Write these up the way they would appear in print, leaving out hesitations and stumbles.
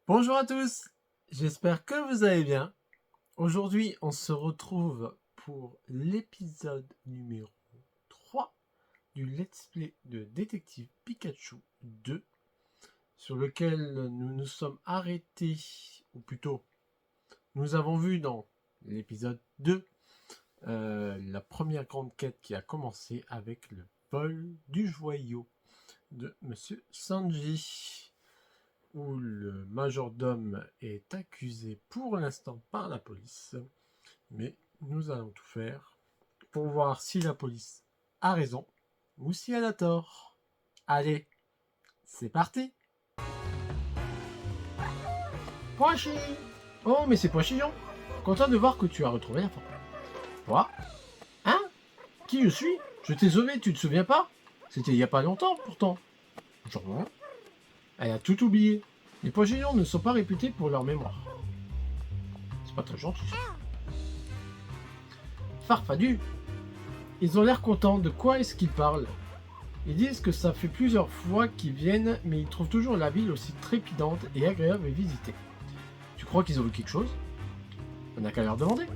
Bonjour à tous, j'espère que vous allez bien. Aujourd'hui, on se retrouve pour l'épisode numéro 3 du Let's Play de Détective Pikachu 2, sur lequel nous nous sommes arrêtés, ou plutôt, nous avons vu dans l'épisode 2 la première grande quête qui a commencé avec le vol du joyau de Monsieur Sanji, où le majordome est accusé pour l'instant par la police. Mais nous allons tout faire pour voir si la police a raison ou si elle a tort. Allez, c'est parti. Poichy. Oh, mais c'est Poichillon. Content de voir que tu as retrouvé la forme. Quoi? Hein? Qui je suis? Je t'ai sauvé, tu te souviens pas? C'était il y a pas longtemps pourtant. Genre, elle a tout oublié. Les Poichillons ne sont pas réputés pour leur mémoire. C'est pas très gentil. Farfadu. Ils ont l'air contents. De quoi est-ce qu'ils parlent? Ils disent que ça fait plusieurs fois qu'ils viennent, mais ils trouvent toujours la ville aussi trépidante et agréable à visiter. Tu crois qu'ils ont vu quelque chose? On n'a qu'à leur demander.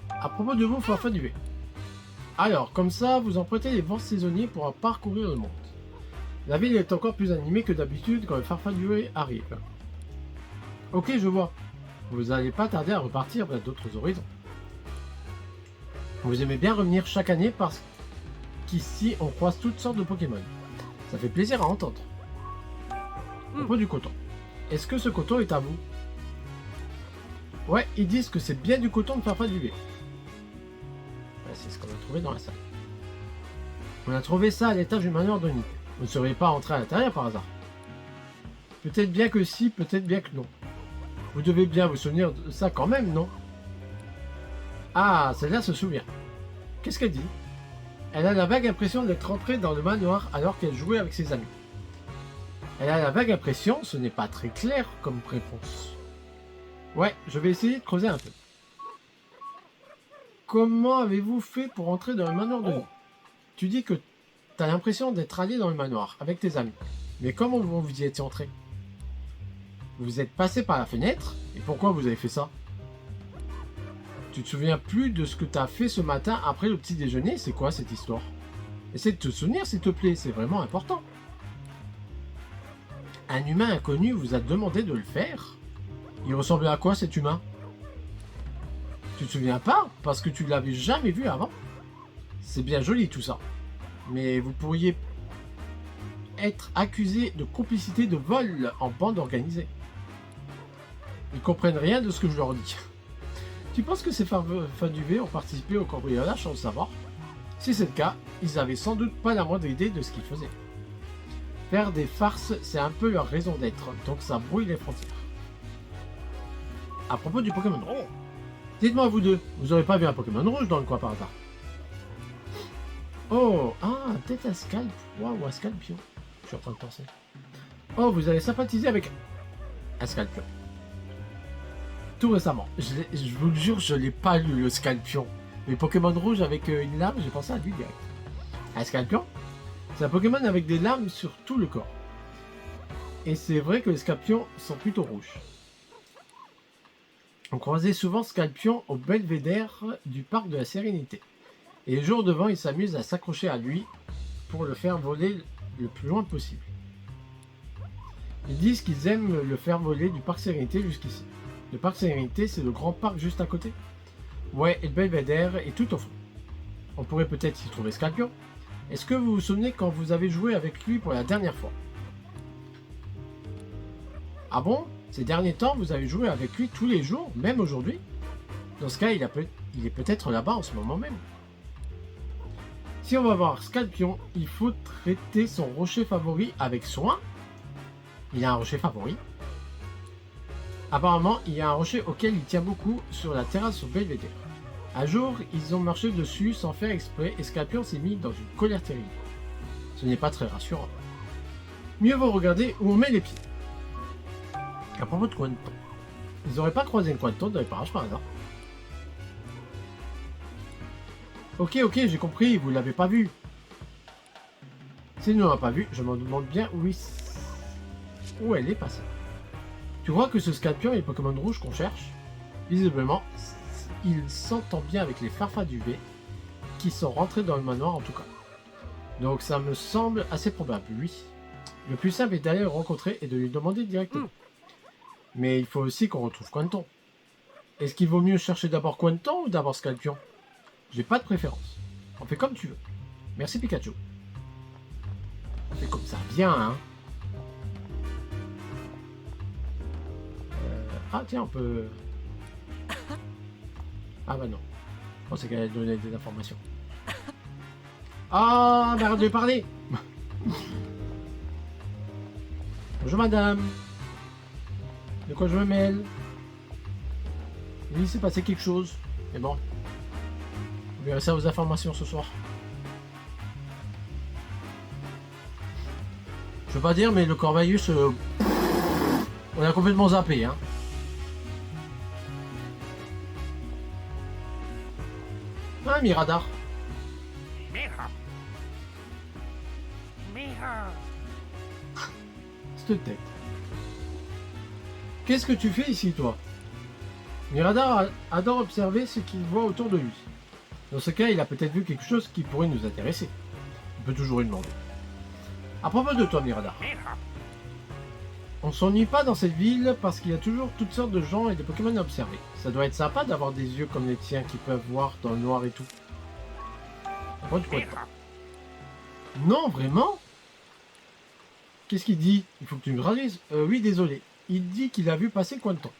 À propos de vous, Farfadué. Alors, comme ça, vous empruntez les vents saisonniers pour parcourir le monde. La ville est encore plus animée que d'habitude quand le Farfadué arrive. Ok, je vois. Vous n'allez pas tarder à repartir vers d'autres horizons. Vous aimez bien revenir chaque année parce qu'ici on croise toutes sortes de Pokémon. Ça fait plaisir à entendre. À propos du coton. Est-ce que ce coton est à vous? Ouais, ils disent que c'est bien du coton de Farfadué. C'est ce qu'on a trouvé dans la salle. On a trouvé ça à l'étage du manoir de Nid. Vous ne seriez pas rentré à l'intérieur par hasard? Peut-être bien que si, peut-être bien que non. Vous devez bien vous souvenir de ça quand même, non? Ah, celle-là se souvient. Qu'est-ce qu'elle dit? Elle a la vague impression d'être rentrée dans le manoir alors qu'elle jouait avec ses amis. Elle a la vague impression, ce n'est pas très clair comme réponse. Ouais, je vais essayer de creuser un peu. Comment avez-vous fait pour entrer dans le manoir de Nid? Tu dis que tu as l'impression d'être allé dans le manoir avec tes amis. Mais comment vous y êtes entré? Vous êtes passé par la fenêtre? Et pourquoi vous avez fait ça? Tu te souviens plus de ce que tu as fait ce matin après le petit déjeuner? C'est quoi cette histoire? Essaie de te souvenir s'il te plaît, c'est vraiment important. Un humain inconnu vous a demandé de le faire? Il ressemblait à quoi cet humain? Tu te souviens pas? Parce que tu l'avais jamais vu avant. C'est bien joli tout ça. Mais vous pourriez être accusé de complicité de vol en bande organisée. Ils comprennent rien de ce que je leur dis. Tu penses que ces Farfaduvé ont participé au cambriolage sans le savoir? Si c'est le cas, ils avaient sans doute pas la moindre idée de ce qu'ils faisaient. Faire des farces, c'est un peu leur raison d'être, donc ça brouille les frontières. À propos du Pokémon rouge, dites-moi vous deux, vous aurez pas vu un Pokémon rouge dans le coin par hasard? Oh, peut-être un Scalp, ou un Scalpion. Je suis en train de penser. Oh, vous avez sympathisé avec un Scalpion. Tout récemment. Je vous le jure, je l'ai pas lu, le Scalpion. Mais Pokémon rouge avec une lame, j'ai pensé à lui direct. Un Scalpion, c'est un Pokémon avec des lames sur tout le corps. Et c'est vrai que les Scalpions sont plutôt rouges. On croisait souvent Scalpion au belvédère du parc de la Sérénité. Et le jour de vent, il s'amuse à s'accrocher à lui pour le faire voler le plus loin possible. Ils disent qu'ils aiment le faire voler du parc Sérénité jusqu'ici. Le parc Sérénité, c'est le grand parc juste à côté. Ouais, et le belvédère est tout au fond. On pourrait peut-être y trouver Scalpion. Est-ce que vous vous souvenez quand vous avez joué avec lui pour la dernière fois? Ah bon? Ces derniers temps, vous avez joué avec lui tous les jours, même aujourd'hui? Dans ce cas, il est peut-être là-bas en ce moment même. Si on va voir Scalpion, il faut traiter son rocher favori avec soin. Il a un rocher favori. Apparemment, il y a un rocher auquel il tient beaucoup sur la terrasse au belvédère. Un jour, ils ont marché dessus sans faire exprès et Scalpion s'est mis dans une colère terrible. Ce n'est pas très rassurant. Mieux vaut regarder où on met les pieds. À propos de Cointon. Ils n'auraient pas croisé une Cointon dans les parages par hasard. Ok, j'ai compris, vous l'avez pas vu. S'il ne l'a pas vu, je me demande bien où elle est passée. Tu crois que ce Scorpion et les Pokémon rouges qu'on cherche? Visiblement, il s'entend bien avec les Farfaduvés qui sont rentrés dans le manoir en tout cas. Donc ça me semble assez probable, oui. Le plus simple est d'aller le rencontrer et de lui demander directement. Mais il faut aussi qu'on retrouve Quenton. Est-ce qu'il vaut mieux chercher d'abord Quenton ou d'abord Scorpion? J'ai pas de préférence. On fait comme tu veux. Merci Pikachu. On fait comme ça, bien hein. Ah tiens, on peut... Ah bah non. Je pensais qu'elle allait donner des informations. Ah, mais arrête de parler. Bonjour madame. De quoi je me mêle? Il s'est passé quelque chose. Mais bon. Vous verrez ça aux informations ce soir. Je veux pas dire, mais le Corvalus... on a complètement zappé, hein. Ah, Miradar. Cette tête. Qu'est-ce que tu fais ici, toi? Miradar adore observer ce qu'il voit autour de lui. Dans ce cas, il a peut-être vu quelque chose qui pourrait nous intéresser. On peut toujours lui demander. À propos de toi, Miradar. On s'ennuie pas dans cette ville parce qu'il y a toujours toutes sortes de gens et de Pokémon à observer. Ça doit être sympa d'avoir des yeux comme les tiens qui peuvent voir dans le noir et tout. Après, tu crois pas. Non, vraiment? Qu'est-ce qu'il dit? Il faut que tu me traduises. Oui, désolé. Il dit qu'il a vu passer Quenton.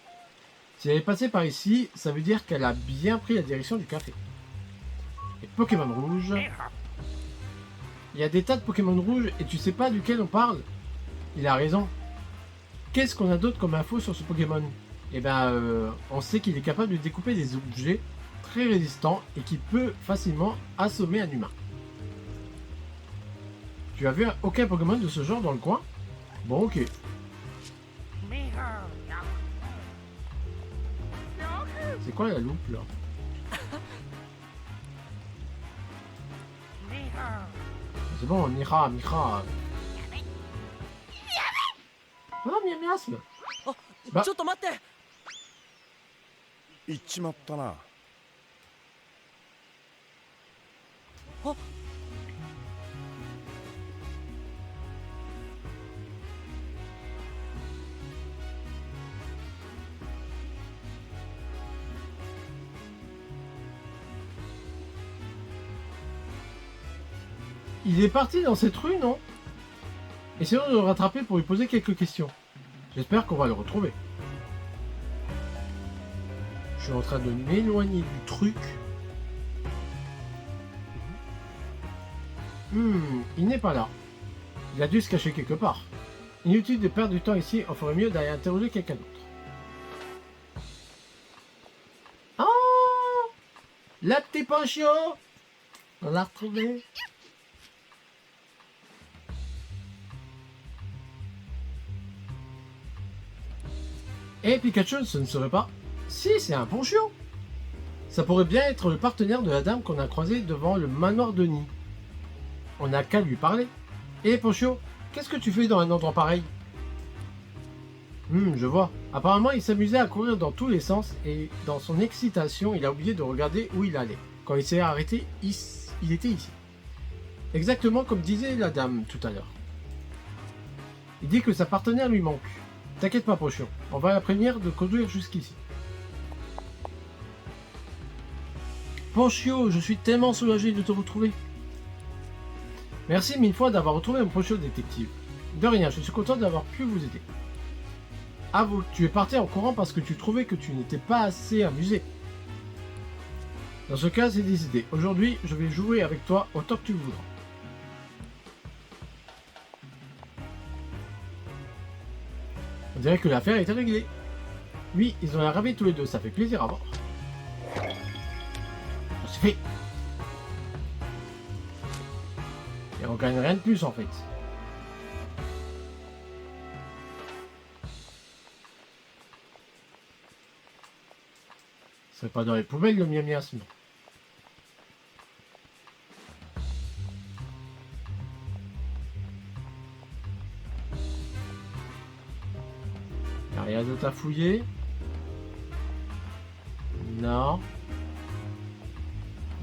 Si elle est passée par ici, ça veut dire qu'elle a bien pris la direction du café. Et Pokémon rouge. Il y a des tas de Pokémon rouges et tu sais pas duquel on parle. Il a raison. Qu'est-ce qu'on a d'autre comme info sur ce Pokémon? Eh ben, on sait qu'il est capable de découper des objets très résistants et qui peut facilement assommer un humain. Tu as vu aucun Pokémon de ce genre dans le coin? Bon, ok. C'est quoi la loupe là? C'est bon, Mira. Ah, miasme. Bah. ちょっと待って。行っちまったな。あ。Il est parti dans cette rue, non? Essayons de le rattraper pour lui poser quelques questions. J'espère qu'on va le retrouver. Je suis en train de m'éloigner du truc. Il n'est pas là. Il a dû se cacher quelque part. Inutile de perdre du temps ici, on ferait mieux d'aller interroger quelqu'un d'autre. Oh! La petite Pancho! On l'a retrouvé. Et Pikachu, ce ne serait pas... Si, c'est un Ponchio. Ça pourrait bien être le partenaire de la dame qu'on a croisé devant le manoir de Nid. On n'a qu'à lui parler. Et Ponchio, qu'est-ce que tu fais dans un endroit pareil? Je vois. Apparemment, il s'amusait à courir dans tous les sens et dans son excitation, il a oublié de regarder où il allait. Quand il s'est arrêté, il était ici. Exactement comme disait la dame tout à l'heure. Il dit que sa partenaire lui manque. T'inquiète pas, Ponchio. On va la prévenir de conduire jusqu'ici. Ponchio, je suis tellement soulagé de te retrouver. Merci mille fois d'avoir retrouvé mon Ponchio détective. De rien, je suis content d'avoir pu vous aider. Avoue, tu es parti en courant parce que tu trouvais que tu n'étais pas assez amusé. Dans ce cas, c'est décidé. Aujourd'hui, je vais jouer avec toi autant que tu voudras. On dirait que l'affaire était réglée. Oui, ils ont l'air ravis tous les deux, ça fait plaisir à voir. C'est fait. Et on gagne rien de plus en fait. Ce serait pas dans les poubelles le miasme. Y'a rien d'autre à fouiller? Non.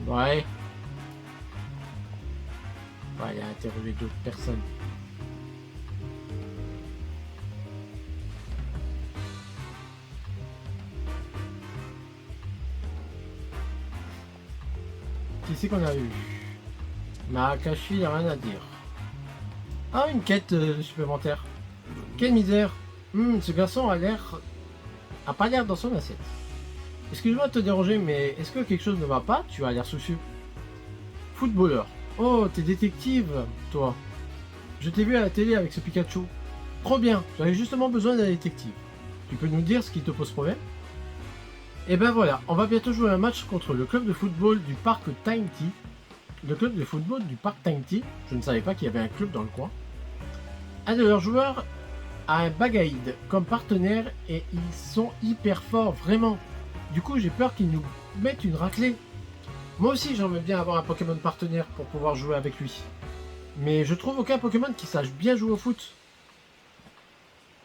Ouais. On va aller interroger d'autres personnes. Qui c'est qu'on a eu? Marakashi, il a rien à dire. Ah, une quête supplémentaire. Quelle misère. Ce garçon a pas l'air dans son assiette. Excuse-moi de te déranger, mais est-ce que quelque chose ne va pas? Tu as l'air soucieux. Footballeur. Oh, t'es détective, toi. Je t'ai vu à la télé avec ce Pikachu. Trop bien, j'avais justement besoin d'un détective. Tu peux nous dire ce qui te pose problème? Et ben voilà, on va bientôt jouer un match contre le club de football du parc Tainty. Le club de football du parc Tainty. Je ne savais pas qu'il y avait un club dans le coin. Un de leurs joueurs a un Bagaïd comme partenaire et ils sont hyper forts, vraiment. Du coup, j'ai peur qu'ils nous mettent une raclée. Moi aussi, j'aimerais bien avoir un Pokémon partenaire pour pouvoir jouer avec lui. Mais je trouve aucun Pokémon qui sache bien jouer au foot.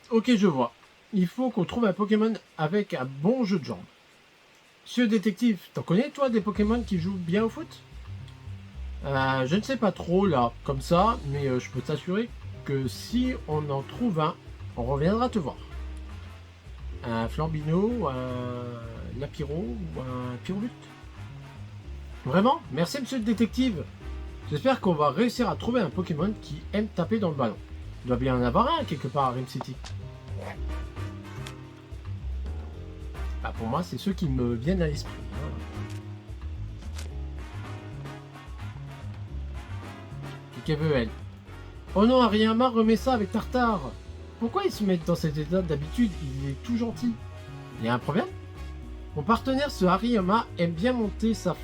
Ok, je vois. Il faut qu'on trouve un Pokémon avec un bon jeu de jambes. Monsieur détective, t'en connais toi des Pokémon qui jouent bien au foot? Je ne sais pas trop là, comme ça, mais je peux t'assurer que si on en trouve un, on reviendra te voir. Un Flambino, un Lapiro ou un Pyrolutte? Vraiment? Merci monsieur le détective. J'espère qu'on va réussir à trouver un Pokémon qui aime taper dans le ballon. Il doit bien en avoir un quelque part à Rim City. Bah pour moi, c'est ceux qui me viennent à l'esprit. Qu'elle veut elle? Oh non, Hariyama remet ça avec Tartare. Pourquoi ils se mettent dans cet état d'habitude? Il est tout gentil. Il y a un problème? Mon partenaire, ce Hariyama, aime bien montrer sa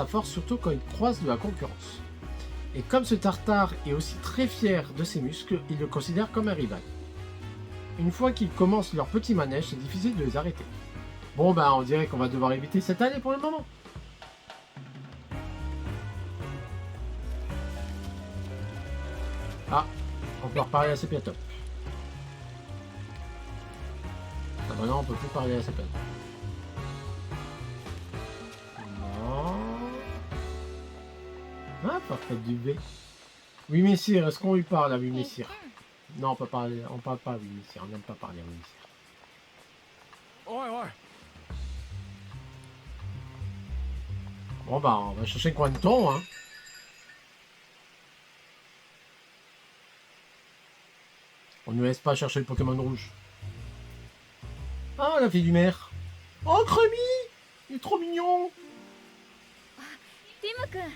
force, surtout quand il croise de la concurrence. Et comme ce Tartare est aussi très fier de ses muscles, il le considère comme un rival. Une fois qu'ils commencent leur petit manège, c'est difficile de les arrêter. Bon bah on dirait qu'on va devoir éviter cette année pour le moment. Ah, on peut reparler à Sepiatop. Ah bah non, on peut plus parler à Sepiatop. Non. Ah, parfait du V. Oui messire, est-ce qu'on lui parle à oui messire? Non, on parle pas à oui messire, on n'aime pas parler à oui messire. Ouais, ouais. Bon bah on va chercher Quanton hein. On ne laisse pas chercher le Pokémon rouge. Ah la fille du maire. Oh Cremi, il est trop mignon. Tim-kun,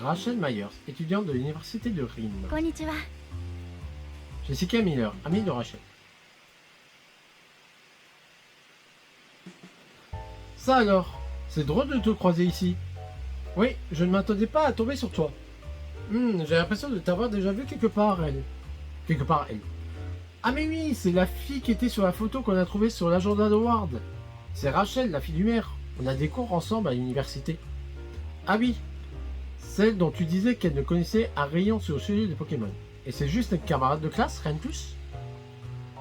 Rachel Myers, étudiante de l'université de Rim. konnichiwa. Jessica Miller, amie de Rachel. Ça alors, c'est drôle de te croiser ici. Oui, je ne m'attendais pas à tomber sur toi. J'ai l'impression de t'avoir déjà vu quelque part, elle. Quelque part, elle. Ah mais oui, c'est la fille qui était sur la photo qu'on a trouvée sur l'agenda d'Howard. C'est Rachel, la fille du maire. On a des cours ensemble à l'université. Ah oui, celle dont tu disais qu'elle ne connaissait un rayon sur le sujet des Pokémon. Et c'est juste une camarade de classe, rien de plus.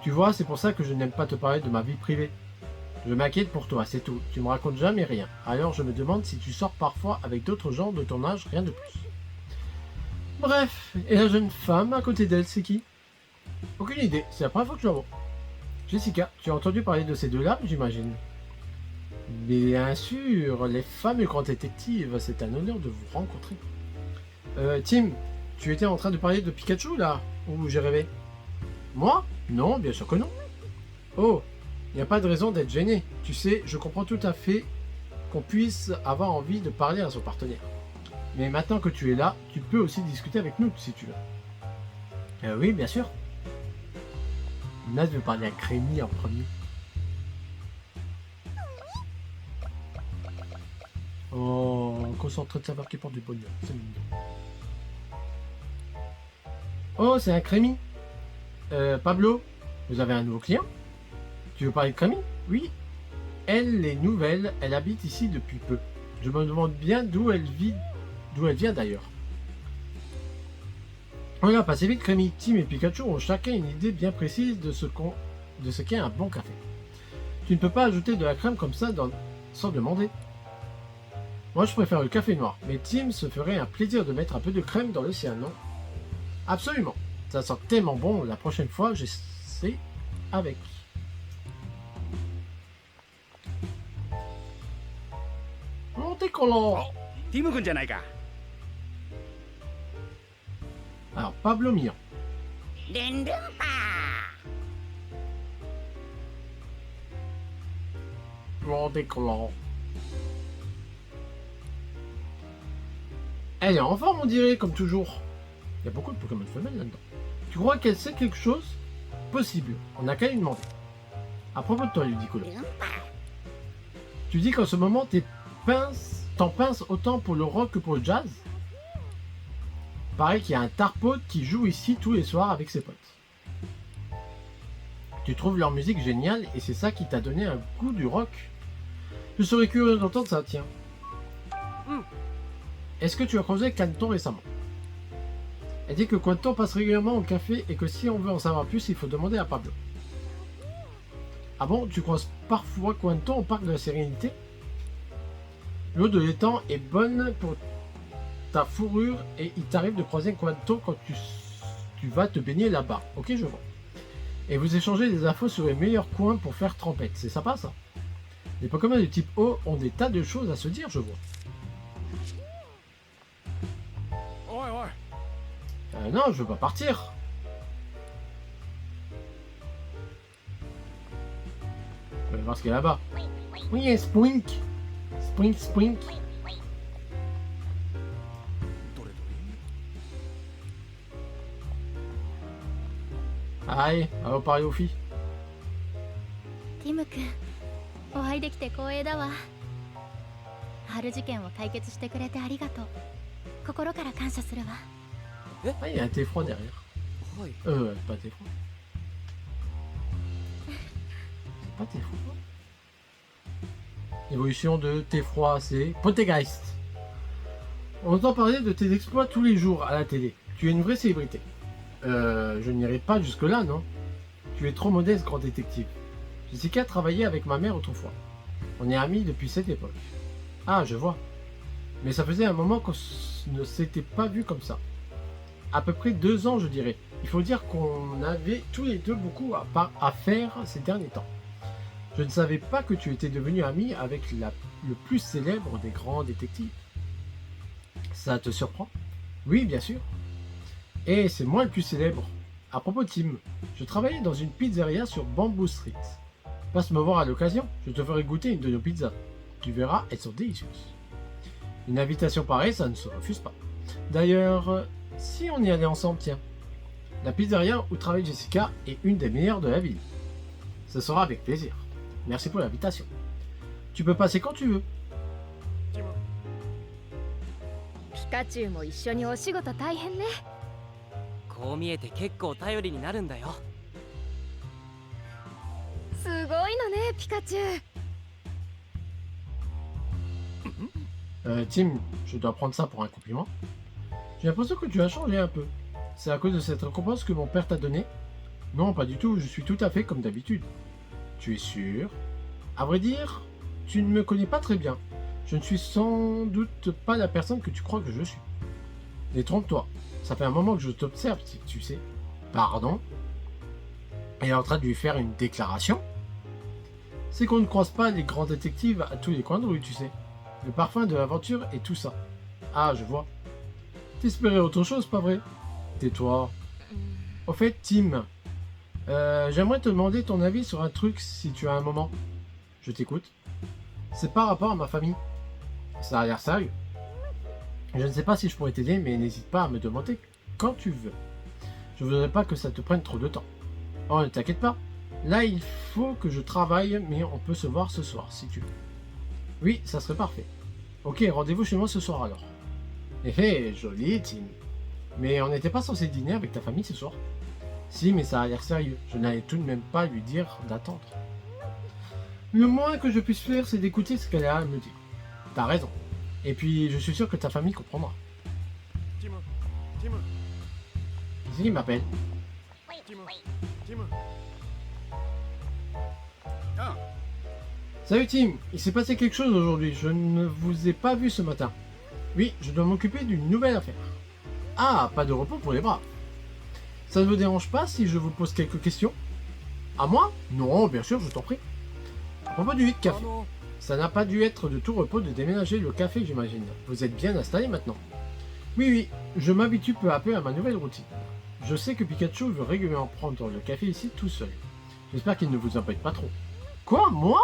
Tu vois, c'est pour ça que je n'aime pas te parler de ma vie privée. Je m'inquiète pour toi, c'est tout. Tu me racontes jamais rien. Alors je me demande si tu sors parfois avec d'autres gens de ton âge, rien de plus. Bref, et la jeune femme à côté d'elle, c'est qui? Aucune idée, c'est la première fois que je la vois. Jessica, tu as entendu parler de ces deux-là, j'imagine? Bien sûr, les fameux grands détectives, c'est un honneur de vous rencontrer. Tim, tu étais en train de parler de Pikachu là? Ou j'ai rêvé? Moi? Non, bien sûr que non. Oh, il n'y a pas de raison d'être gêné. Tu sais, je comprends tout à fait qu'on puisse avoir envie de parler à son partenaire. Mais maintenant que tu es là, tu peux aussi discuter avec nous si tu veux. Oui, bien sûr. Naz veut parler à Crémy en premier. Oh, concentré de savoir qui porte du bonheur. C'est mignon. Oh, c'est un Crémy. Pablo, vous avez un nouveau client? Tu veux parler de Crémy? Oui. Elle est nouvelle, elle habite ici depuis peu. Je me demande bien d'où elle vient d'ailleurs. Voilà, passez vite, Crémy. Tim et Pikachu ont chacun une idée bien précise de ce qu'est un bon café. Tu ne peux pas ajouter de la crème comme ça sans demander. Moi, je préfère le café noir, mais Tim se ferait un plaisir de mettre un peu de crème dans le sien, non? Absolument. Ça sent tellement bon, la prochaine fois, j'essaie avec. Montez collant. ティム君じゃないか。 Alors, Pablo Mia. ルンルンパ Montez collant. Elle est en forme, on dirait, comme toujours. Il y a beaucoup de Pokémon femelles là-dedans. Tu crois qu'elle sait quelque chose? Possible. On n'a qu'à lui demander. À propos de toi, Ludicolo. ルンパ Tu dis qu'en ce moment, t'en pinces autant pour le rock que pour le jazz? Pareil qu'il y a un tarpote qui joue ici tous les soirs avec ses potes. Tu trouves leur musique géniale et c'est ça qui t'a donné un goût du rock. Je serais curieux d'entendre ça, tiens. Est-ce que tu as croisé Canton récemment? Elle dit que Quentin passe régulièrement au café et que si on veut en savoir plus, il faut demander à Pablo. Ah bon, tu croises parfois Quentin au parc de la Sérénité? L'eau de l'étang est bonne pour ta fourrure et il t'arrive de croiser Quentin quand tu vas te baigner là-bas. Ok, je vois. Et vous échangez des infos sur les meilleurs coins pour faire trempette. C'est sympa ça. Les Pokémon de type O ont des tas de choses à se dire, je vois. おいおい。 Non, je veux pas partir. On va voir ce qu'il y a là-bas. Oui, un Spoink. Spoink, Spoink. どれどれ。 Allez, allons parler aux filles. ティム君、お会いできて光栄だわ。春事件を解決してくれてありがとう。心から感謝するわ。 Ah, il y a un thé froid derrière. はい。 Pas thé froid. C'est pas thé froid. Évolution de thé froid, c'est Poltergeist. On entend parler de tes exploits tous les jours à la télé. Tu es une vraie célébrité. Je n'irai pas jusque-là, non? Tu es trop modeste, grand détective. Jessica travaillait avec ma mère autrefois. On est amis depuis cette époque. Ah, je vois. Mais ça faisait un moment qu'on ne s'était pas vu comme ça. À peu près 2 ans, je dirais. Il faut dire qu'on avait tous les deux beaucoup à faire ces derniers temps. Je ne savais pas que tu étais devenu ami avec le plus célèbre des grands détectives. Ça te surprend? Oui, bien sûr. Et c'est moi le plus célèbre. À propos de Tim, je travaillais dans une pizzeria sur Bamboo Street. Passe me voir à l'occasion, je te ferai goûter une de nos pizzas. Tu verras, elles sont délicieuses. Une invitation pareille, ça ne se refuse pas. D'ailleurs, si on y allait ensemble, tiens. La pizzeria où travaille Jessica est une des meilleures de la ville. Ce sera avec plaisir. Merci pour l'invitation. Tu peux passer quand tu veux. ティム。ピカチュウも一緒にお仕事大変ね。こう見えて結構頼りになるんだよ。すごいのね、ピカチュウ。Tim, je dois prendre ça pour un compliment. J'ai l'impression que tu as changé un peu. C'est à cause de cette récompense que mon père t'a donnée? Non, pas du tout, je suis tout à fait comme d'habitude. Tu es sûr? À vrai dire, tu ne me connais pas très bien. Je ne suis sans doute pas la personne que tu crois que je suis. Détrompe-toi. Ça fait un moment que je t'observe, tu sais. Pardon? Elle est en train de lui faire une déclaration? C'est qu'on ne croise pas les grands détectives à tous les coins de rue, tu sais. Le parfum de l'aventure et tout ça. Ah, je vois. T'espérais autre chose, pas vrai? Tais-toi. Au fait, Tim, j'aimerais te demander ton avis sur un truc si tu as un moment. Je t'écoute. C'est par rapport à ma famille. Ça a l'air sérieux. Je ne sais pas si je pourrais t'aider, mais n'hésite pas à me demander quand tu veux. Je voudrais pas que ça te prenne trop de temps. Oh, ne t'inquiète pas. Là, il faut que je travaille, mais on peut se voir ce soir, si tu veux. Oui, ça serait parfait. Ok, rendez-vous chez moi ce soir alors. Hé, joli, Tim. Mais on n'était pas censé dîner avec ta famille ce soir? Si, mais ça a l'air sérieux. Je n'allais tout de même pas lui dire d'attendre. Le moins que je puisse faire, c'est d'écouter ce qu'elle a à me dire. T'as raison. Et puis, je suis sûr que ta famille comprendra. ティム。ティム。C'est qui m'appelle? ティムティムあ Salut Tim, il s'est passé quelque chose aujourd'hui, je ne vous ai pas vu ce matin. Oui, je dois m'occuper d'une nouvelle affaire. Ah, pas de repos pour les braves. Ça ne vous dérange pas si je vous pose quelques questions? À moi? Non, bien sûr, je t'en prie. À propos du 8 café, ça n'a pas dû être de tout repos de déménager le café, j'imagine. Vous êtes bien installé maintenant? Oui, oui, je m'habitue peu à peu à ma nouvelle routine. Je sais que Pikachu veut régulièrement prendre le café ici tout seul. J'espère qu'il ne vous embête pas trop. Quoi, moi?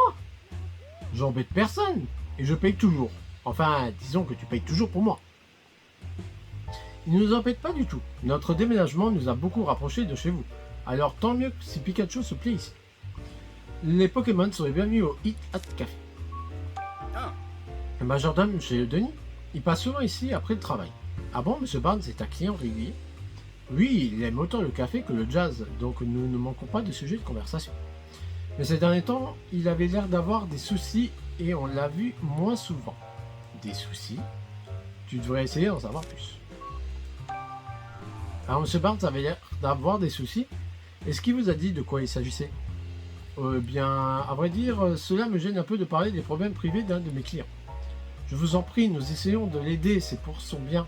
J'embête personne, et je paye toujours. Enfin, disons que tu payes toujours pour moi. Il ne nous embête pas du tout. Notre déménagement nous a beaucoup rapprochés de chez vous. Alors tant mieux si Pikachu se plaît ici. Les Pokémon seraient bienvenus au Hit at Café. Le majordome chez Denis, il passe souvent ici après le travail. Ah bon, Monsieur Barnes est un client régulier? Oui, il aime autant le café que le jazz, donc nous ne manquons pas de sujets de conversation. Mais ces derniers temps, il avait l'air d'avoir des soucis et on l'a vu moins souvent. Des soucis? Tu devrais essayer d'en savoir plus. Alors, M. Barnes avait l'air d'avoir des soucis. Est-ce qu'il vous a dit de quoi il s'agissait? Bien, à vrai dire, cela me gêne un peu de parler des problèmes privés d'un de mes clients. Je vous en prie, nous essayons de l'aider, c'est pour son bien.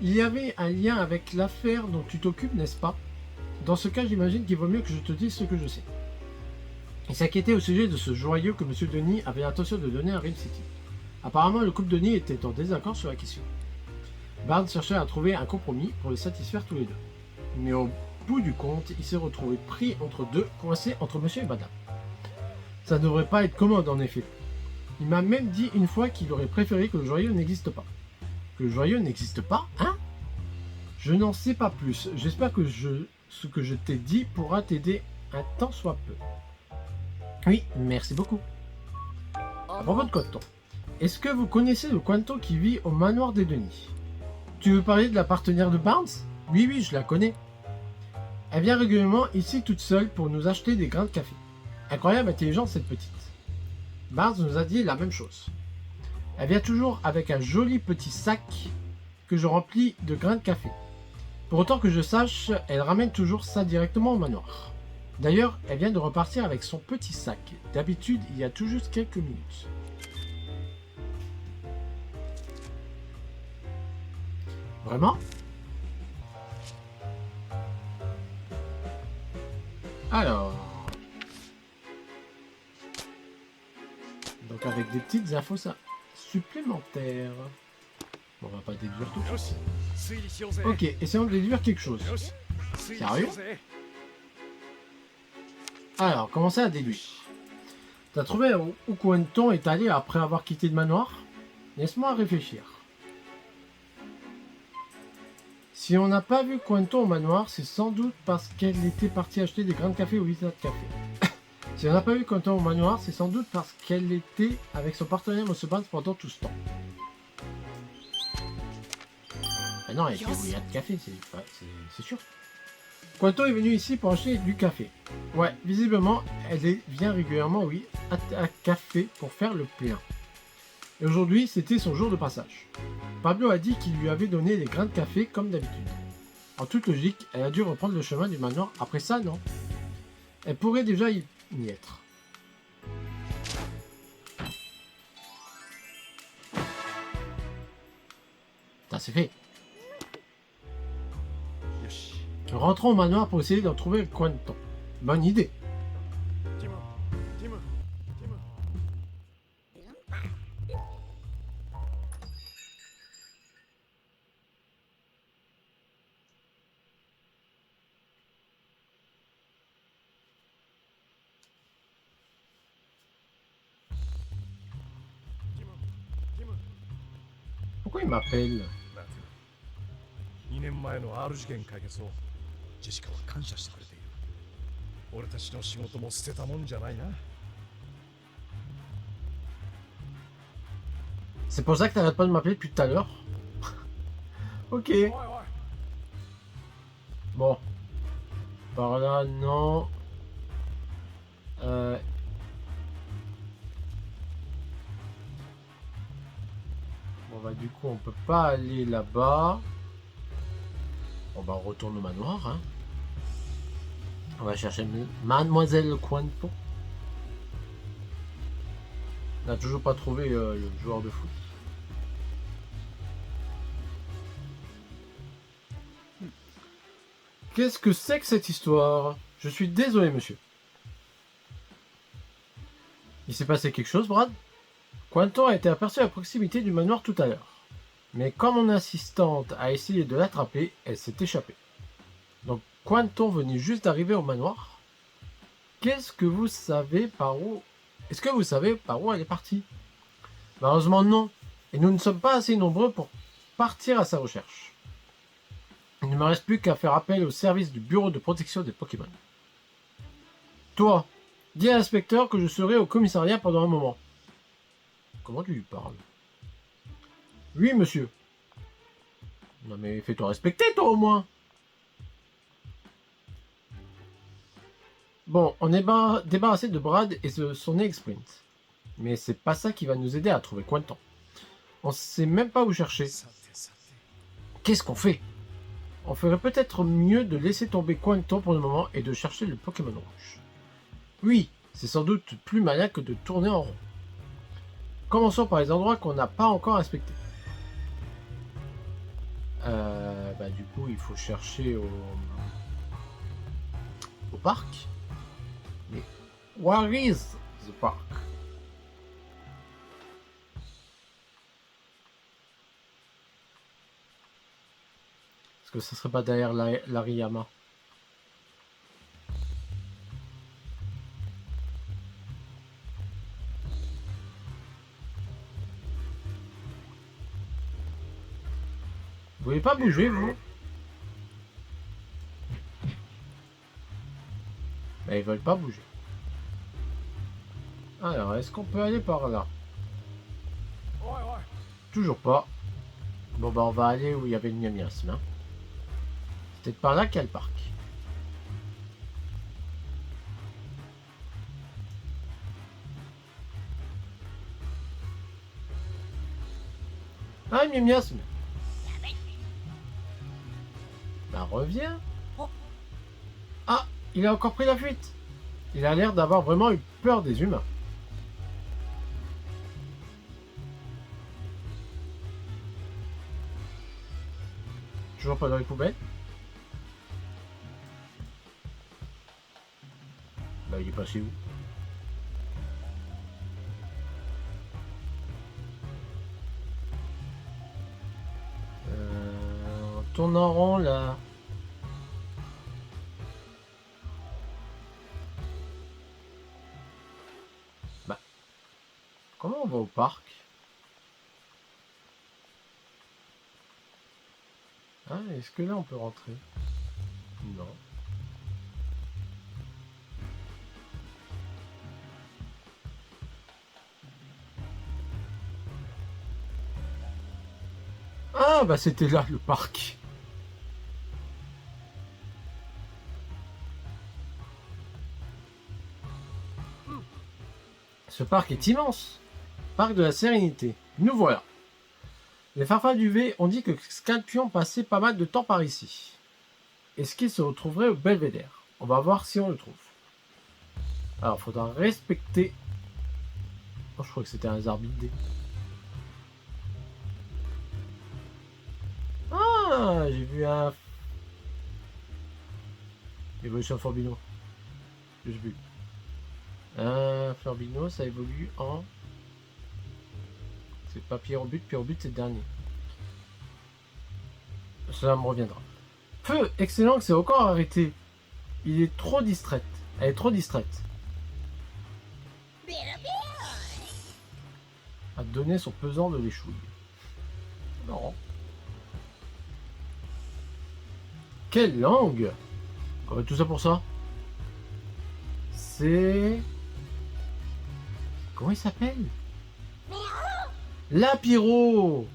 Il y avait un lien avec l'affaire dont tu t'occupes, n'est-ce pas? Dans ce cas, j'imagine qu'il vaut mieux que je te dise ce que je sais. Il s'inquiétait au sujet de ce joyau que M. Denis avait l'intention de donner à Rim City. Apparemment, le couple Denis était en désaccord sur la question. Barnes cherchait à trouver un compromis pour les satisfaire tous les deux. Mais au bout du compte, il s'est retrouvé pris entre deux, coincé entre monsieur et madame. Ça ne devrait pas être commode en effet. Il m'a même dit une fois qu'il aurait préféré que le joyau n'existe pas. Que le joyau n'existe pas, hein? Je n'en sais pas plus. J'espère que ce que je t'ai dit pourra t'aider un tant soit peu. Oui, merci beaucoup. À propos de Quanton, est-ce que vous connaissez le Quanton qui vit au manoir des Denis? Tu veux parler de la partenaire de Barnes? Oui, oui, je la connais. Elle vient régulièrement ici toute seule pour nous acheter des grains de café. Incroyable intelligence cette petite. Barnes nous a dit la même chose. Elle vient toujours avec un joli petit sac que je remplis de grains de café. Pour autant que je sache, elle ramène toujours ça directement au manoir. D'ailleurs, elle vient de repartir avec son petit sac. D'habitude, il y a tout juste quelques minutes. Vraiment? Alors... Donc avec des petites infos ça supplémentaires. Bon, on va pas déduire tout. よし推理しようぜ Ok, essayons de déduire quelque chose. よし推理しよ Sérieux うぜ Alors, commencez à déduire. T'as trouvé où Quentin est allé après avoir quitté le manoir? Laisse-moi réfléchir. Si on n'a pas vu Quentin au manoir, c'est sans doute parce qu'elle était partie acheter des grains de café au Wizard Café. Si on n'a pas vu Quentin au manoir, c'est sans doute parce qu'elle était avec son partenaire M. Barnes pendant tout ce temps. Ah non, elle était au Wizard Café, c'est sûr. Quentin est venu ici pour acheter du café. Ouais, visiblement, vient régulièrement, oui, à café pour faire le plein. Et aujourd'hui, c'était son jour de passage. Pablo a dit qu'il lui avait donné des grains de café comme d'habitude. En toute logique, elle a dû reprendre le chemin du manoir après ça, non? Elle pourrait déjà y être. Ça c'est fait. よし Rentrons au manoir pour essayer d'en trouver Quentin. Bonne idée. ティムティムティム Pourquoi il m'appelle? 2年前の R 事件解決をジェシカは感謝してくれている俺たちの仕事も捨てたもんじゃないな C'est pour ça que t'arrêtes pas de m'appeler depuis tout à l'heure. Ok. おいおい Bon. Par là, non. Bon bah du coup on peut pas aller là-bas. On va retourner au manoir. Hein. On va chercher Mademoiselle Quanto. On n'a toujours pas trouvé le joueur de foot. Qu'est-ce que c'est que cette histoire? Je suis désolé, monsieur. Il s'est passé quelque chose, Brad? Quanto a été aperçu à proximité du manoir tout à l'heure. Mais quand mon assistante a essayé de l'attraper, elle s'est échappée. Donc Quanto venait juste d'arriver au manoir. Qu'est-ce que vous savez par où... Est-ce que vous savez par où elle est partie? Malheureusement non. Et nous ne sommes pas assez nombreux pour partir à sa recherche. Il ne me reste plus qu'à faire appel au service du bureau de protection des Pokémon. Toi, dis à l'inspecteur que je serai au commissariat pendant un moment. Comment tu lui parles? Oui, monsieur. Non mais fais-toi respecter, toi, au moins. Bon, on est débarrassé de Brad et de son ex-sprint. Mais c'est pas ça qui va nous aider à trouver Quanto. On sait même pas où chercher. Qu'est-ce qu'on fait? On ferait peut-être mieux de laisser tomber Quanto pour le moment et de chercher le Pokémon rouge. Oui, c'est sans doute plus malin que de tourner en rond. Commençons par les endroits qu'on n'a pas encore inspectés. Du coup, il faut chercher au parc. Mais where is the park? Est-ce que ça serait pas derrière l'Ariyama? Vous voulez pas bouger, vous? Mais ils veulent pas bouger. Alors, est-ce qu'on peut aller par là? Toujours pas. Bon, bah, on va aller où il y avait le miasme. Hein. C'est peut-être par là qu'il y a le parc. Ah, le miasme. Bah, reviens. Ah, il a encore pris la fuite. Il a l'air d'avoir vraiment eu peur des humains. Toujours pas dans les poubelles. Bah, il est passé où? On tourne en rond là. Bah, comment on va au parc? Ah, est-ce que là on peut rentrer? Non. Ah, bah c'était là le parc. Ce parc est immense. Parc de la Sérénité. Nous voilà. Les Farfals du V ont dit que Scorpion passait pas mal de temps par ici. Est-ce qu'il se retrouverait au Belvédère? On va voir si on le trouve. Alors, il faudra respecter... Oh, je crois que c'était un Zarbidé. Ah, j'ai vu un... Évolution Forbino. J'ai vu. Un Forbino, ça évolue en... C'est pas Pierre-au-but c'est le dernier. Cela me reviendra. Feu, excellent que c'est encore arrêté. Il est trop distraite. Elle est trop distraite. A donné son pesant de l'échouille. Non. Quelle langue! On va tout ça pour ça? C'est... Comment il s'appelle? Lapiro!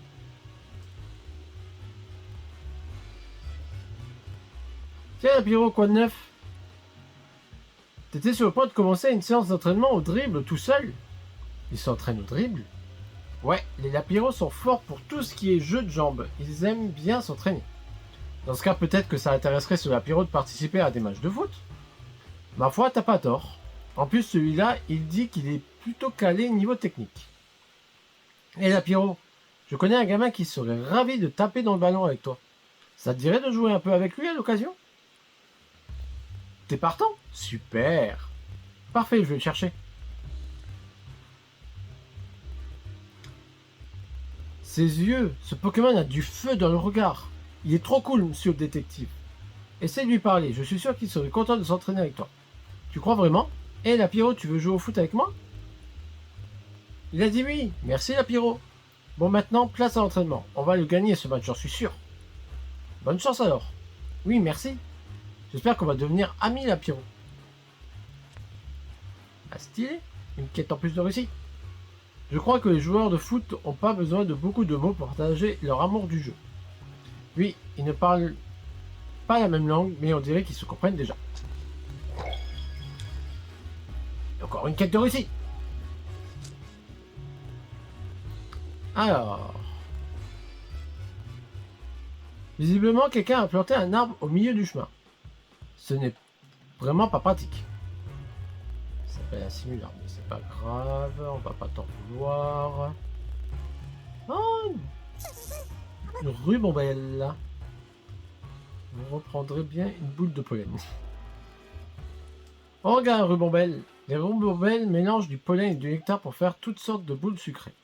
Tiens, Lapiro, quoi de neuf? T'étais sur le point de commencer une séance d'entraînement au dribble tout seul? Ils s'entraînent au dribble? Ouais, les Lapiros sont forts pour tout ce qui est jeu de jambes. Ils aiment bien s'entraîner. Dans ce cas, peut-être que ça intéresserait ce Lapiro de participer à des matchs de foot. Ma foi, t'as pas tort. En plus, celui-là, il dit qu'il est plutôt calé niveau technique. Et Lapiro, je connais un gamin qui serait ravi de taper dans le ballon avec toi. Ça te dirait de jouer un peu avec lui à l'occasion? T'es partant? Super. Parfait, je vais le chercher. Ses yeux, ce Pokémon a du feu dans le regard. Il est trop cool, monsieur le détective. Essaye de lui parler, je suis sûr qu'il serait content de s'entraîner avec toi. Tu crois vraiment? Hé, Lapiro, tu veux jouer au foot avec moi? Il a dit oui. Merci, Lapiro. Bon, maintenant, place à l'entraînement. On va le gagner ce match, j'en suis sûr. Bonne chance alors. Oui, merci. J'espère qu'on va devenir amis, Lapiro. Ah, stylé. Une quête en plus de réussite. Je crois que les joueurs de foot n'ont pas besoin de beaucoup de mots pour partager leur amour du jeu. Oui, ils ne parlent pas la même langue, mais on dirait qu'ils se comprennent déjà. Encore une quête de réussite. Alors... Visiblement, quelqu'un a planté un arbre au milieu du chemin. Ce n'est vraiment pas pratique. Ça s'appelle un simulateur, mais c'est pas grave, on va pas t'en vouloir. Oh, une rubombelle. Vous reprendrez bien une boule de pollen. Oh, regarde, rubombelle. Les rubombelles mélangent du pollen et du nectar pour faire toutes sortes de boules sucrées.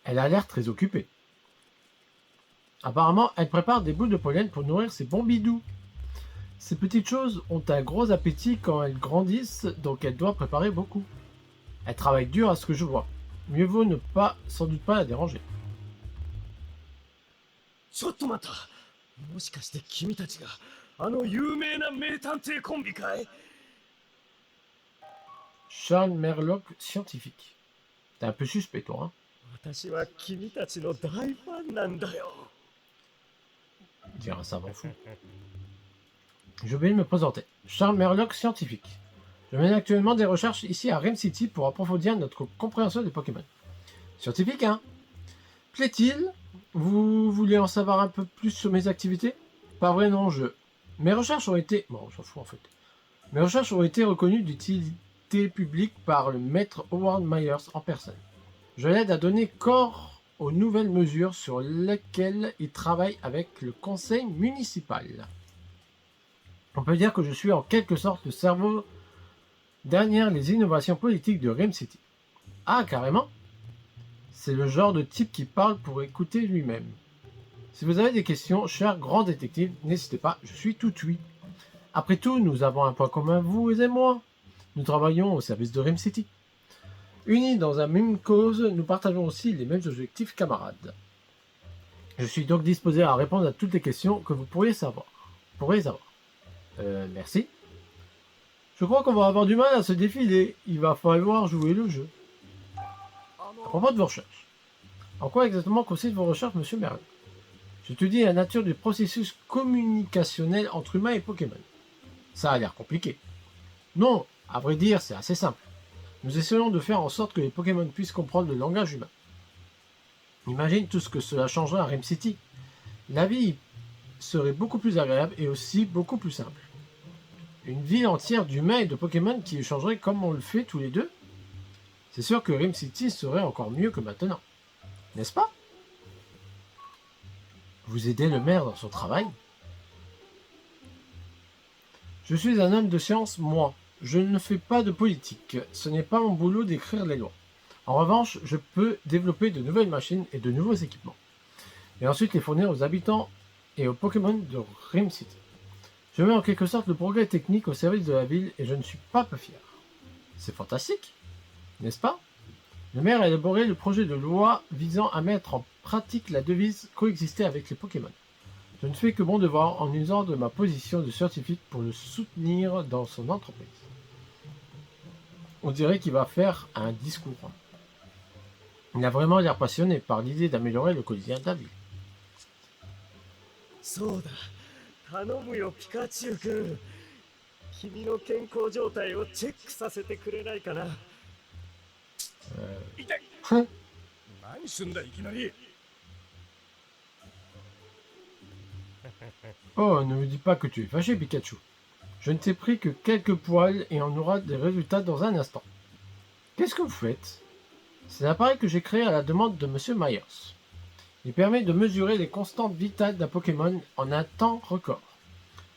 Elle a l'air très occupée. Apparemment, elle prépare des boules de pollen pour nourrir ses bombidous. Ces petites choses ont un gros appétit quand elles grandissent, donc elle doit préparer beaucoup. Elle travaille dur à ce que je vois. Mieux vaut ne pas, sans doute pas la déranger. ちょっと待った。もしかして君たちがあの有名な名探偵コンビかい？ Charles Merlock, scientifique. T'es un peu suspect, toi, hein? 私は君たちの大ファンなんだよ。 Dire un savant fou. Je vais me présenter. Charles Merlock, scientifique. Je mène actuellement des recherches ici à Rim City pour approfondir notre compréhension des Pokémon. Scientifique, hein? Plaît-il? Vous voulez en savoir un peu plus sur mes activités? Pas vrai, non, Mes recherches ont été... Bon, on s'en fout, en fait. Mes recherches ont été reconnues d'utilité publique par le maître Howard Myers en personne. Je l'aide à donner corps aux nouvelles mesures sur lesquelles il travaille avec le conseil municipal. On peut dire que je suis en quelque sorte le cerveau derrière les innovations politiques de Rim City. Ah, carrément? C'est le genre de type qui parle pour écouter lui-même. Si vous avez des questions, cher grand détective, n'hésitez pas, je suis tout oui. Après tout, nous avons un point commun, vous et moi. Nous travaillons au service de Rim City. Unis dans une même cause, nous partageons aussi les mêmes objectifs, camarades. Je suis donc disposé à répondre à toutes les questions que vous pourriez avoir. Merci. Je crois qu'on va avoir du mal à se défiler. Il va falloir jouer le jeu. À propos de vos recherches. En quoi exactement consistent vos recherches, monsieur Merlin? Je te dis la nature du processus communicationnel entre humains et Pokémon. Ça a l'air compliqué. Non, à vrai dire, c'est assez simple. Nous essayons de faire en sorte que les Pokémon puissent comprendre le langage humain. Imagine tout ce que cela changerait à Rim City. La vie serait beaucoup plus agréable et aussi beaucoup plus simple. Une ville entière d'humains et de Pokémon qui échangeraient comme on le fait tous les deux. C'est sûr que Rim City serait encore mieux que maintenant. N'est-ce pas? Vous aidez le maire dans son travail? Je suis un homme de science, moi. Je ne fais pas de politique. Ce n'est pas mon boulot d'écrire les lois. En revanche, je peux développer de nouvelles machines et de nouveaux équipements. Et ensuite les fournir aux habitants et aux Pokémon de Rim City. Je mets en quelque sorte le progrès technique au service de la ville et je ne suis pas peu fier. C'est fantastique, n'est-ce pas? Le maire a élaboré le projet de loi visant à mettre en pratique la devise coexister avec les Pokémon. Je ne fais que mon devoir en usant de ma position de scientifique pour le soutenir dans son entreprise. On dirait qu'il va faire un discours. Il a vraiment l'air passionné par l'idée d'améliorer le quotidien de la ville. そうだ。頼むよ、ピカチュウ君。君の健康状態をチェックさせてくれないかな。痛い。何すんだいきなり。Oh, ne me dis pas que tu es fâché, Pikachu. Je ne t'ai pris que quelques poils et on aura des résultats dans un instant. Qu'est-ce que vous faites? C'est l'appareil que j'ai créé à la demande de Monsieur Myers. Il permet de mesurer les constantes vitales d'un Pokémon en un temps record.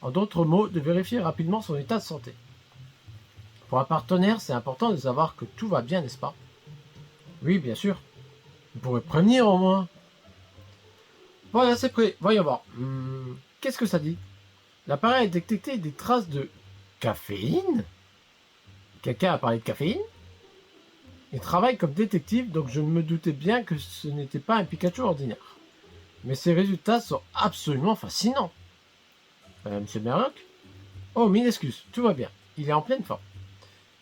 En d'autres mots, de vérifier rapidement son état de santé. Pour un partenaire, c'est important de savoir que tout va bien, n'est-ce pas? Oui, bien sûr. Vous pourrez prévenir au moins. Voilà, c'est prêt. Voyons voir. Qu'est-ce que ça dit? L'appareil a détecté des traces de caféine? Quelqu'un a parlé de caféine? Il travaille comme détective, donc je me doutais bien que ce n'était pas un Pikachu ordinaire. Mais ses résultats sont absolument fascinants. Monsieur Merlock? Oh, mille excuses, tout va bien. Il est en pleine forme.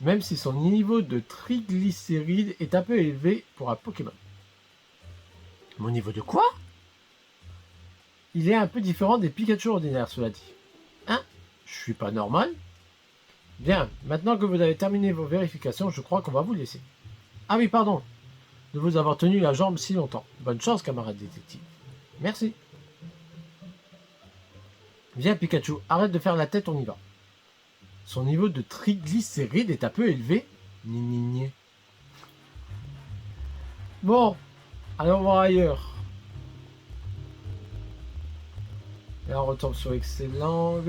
Même si son niveau de triglycérides est un peu élevé pour un Pokémon. Mon niveau de quoi? Il est un peu différent des Pikachu ordinaires, cela dit. Hein? Je suis pas normal? Bien, maintenant que vous avez terminé vos vérifications, je crois qu'on va vous laisser. Ah oui, pardon de vous avoir tenu la jambe si longtemps. Bonne chance, camarade détective. Merci. Viens, Pikachu, arrête de faire la tête, on y va. Son niveau de triglycérides est un peu élevé. Ni. Bon, allons voir ailleurs. Et là, on retombe sur Excellent.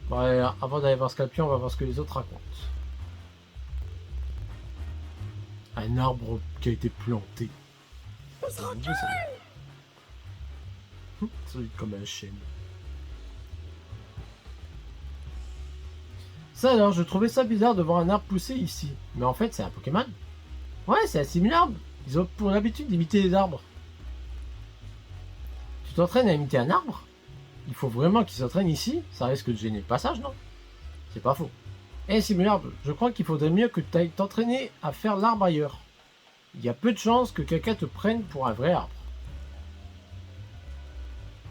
Bon, allez, avant d'aller voir Scorpion, on va voir ce que les autres racontent. Un arbre qui a été planté. Solide comme un chêne. Ça alors, je trouvais ça bizarre de voir un arbre pousser ici. Mais en fait, c'est un Pokémon. Ouais, c'est un simularbre. Ils ont pour l'habitude d'imiter les arbres. Tu t'entraînes à imiter un arbre? Il faut vraiment qu'il s'entraîne ici? Ça risque de gêner le passage, non? C'est pas faux. Eh, simularbre, je crois qu'il faudrait mieux que tu ailles t'entraîner à faire l'arbre ailleurs. Il y a peu de chances que quelqu'un te prenne pour un vrai arbre.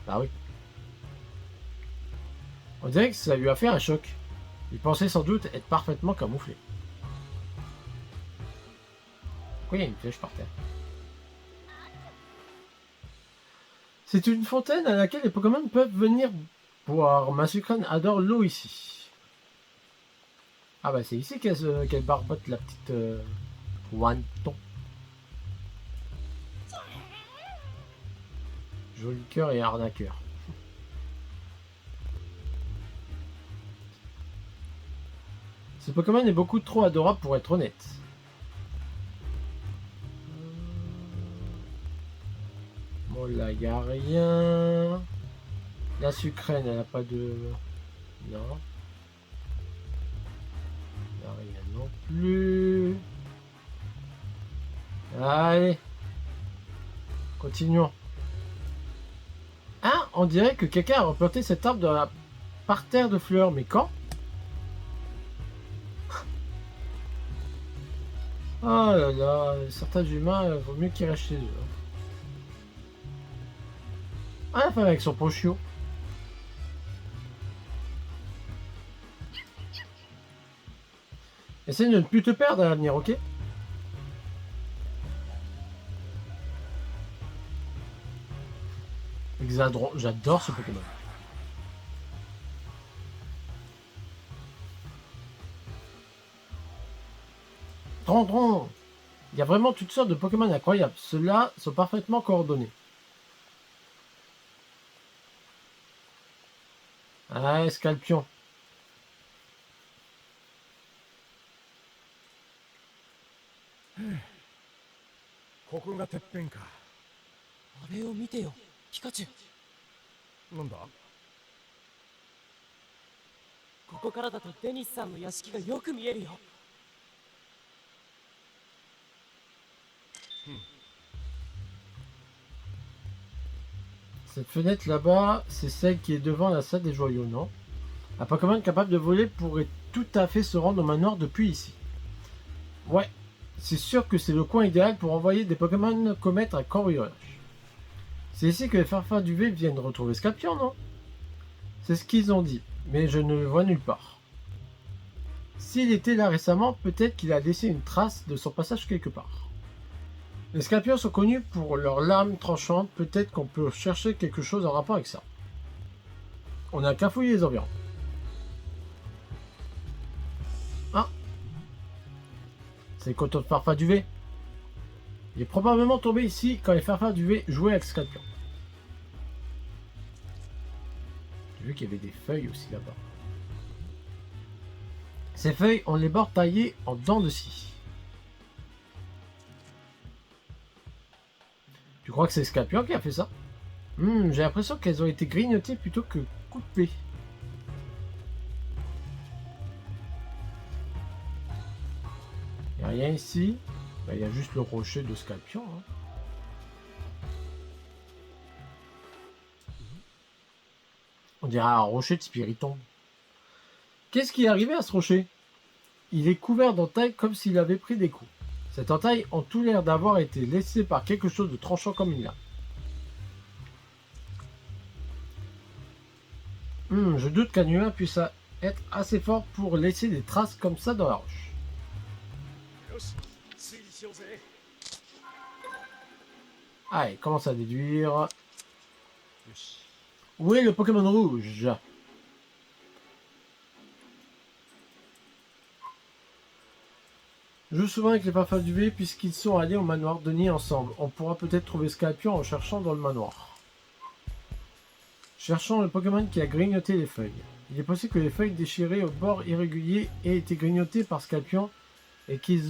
Bah oui. On dirait que ça lui a fait un choc. Il pensait sans doute être parfaitement camouflé. Pourquoi il y a une flèche par terre? C'est une fontaine à laquelle les Pokémon peuvent venir boire. Ma Sucrane adore l'eau ici. Ah bah c'est ici qu'elle barbote la petite Wanton. Joli cœur et arnaqueur. Ce Pokémon est beaucoup trop adorable pour être honnête. Bon là y a rien. La Sucrène elle a pas de... Non. Y a rien non plus. Allez. Continuons. Ah, on dirait que quelqu'un a replanté cet arbre dans la parterre de fleurs, mais quand? Oh là là, certains humains, vaut mieux qu'ils restent chez eux. Ah, la femme avec son pochio. Essaye de ne plus te perdre à l'avenir, ok? Exadron, j'adore ce Pokémon. Drondron! Il y a vraiment toutes sortes de Pokémon incroyables. Ceux-là sont parfaitement coordonnés. Ah, Scorpion. Koko ga teppen ka. あれを見てよ、ピカチュウ。なんだ？ここからだとデニスさんの屋敷がよく見えるよ。Cette fenêtre là-bas, c'est celle qui est devant la salle des joyaux, non? Un Pokémon capable de voler pourrait tout à fait se rendre au manoir depuis ici. Ouais, c'est sûr que c'est le coin idéal pour envoyer des Pokémon commettre un cambriolage. C'est ici que les Farfars du V viennent retrouver Scorpion, non? C'est ce qu'ils ont dit, mais je ne le vois nulle part. S'il était là récemment, peut-être qu'il a laissé une trace de son passage quelque part. Les Scorpions sont connus pour leurs lames tranchantes, peut-être qu'on peut chercher quelque chose en rapport avec ça. On a qu'à fouiller les environs. Ah. C'est le coton de Farfaduvé. Il est probablement tombé ici quand les Farfaduvé jouaient avec Scorpion. J'ai vu qu'il y avait des feuilles aussi là-bas. Ces feuilles ont les bords taillés en dents de scie. Tu crois que c'est Scorpion qui a fait ça? J'ai l'impression qu'elles ont été grignotées plutôt que coupées. Il n'y a rien ici. Il y a juste le rocher de Scorpion. Hein. On dirait un rocher de Spiritomb. Qu'est-ce qui est arrivé à ce rocher? Il est couvert d'entailles comme s'il avait pris des coups. Cette entaille ont tout l'air d'avoir été laissée par quelque chose de tranchant comme une lame. Je doute qu'un humain puisse être assez fort pour laisser des traces comme ça dans la roche. Allez, commence à déduire. Où est le Pokémon rouge? Je joue souvent avec les Farfaduvé puisqu'ils sont allés au manoir Denis ensemble. On pourra peut-être trouver Scorpion en cherchant dans le manoir. Cherchons le Pokémon qui a grignoté les feuilles. Il est possible que les feuilles déchirées au bord irrégulier aient été grignotées par Scorpion et qu'il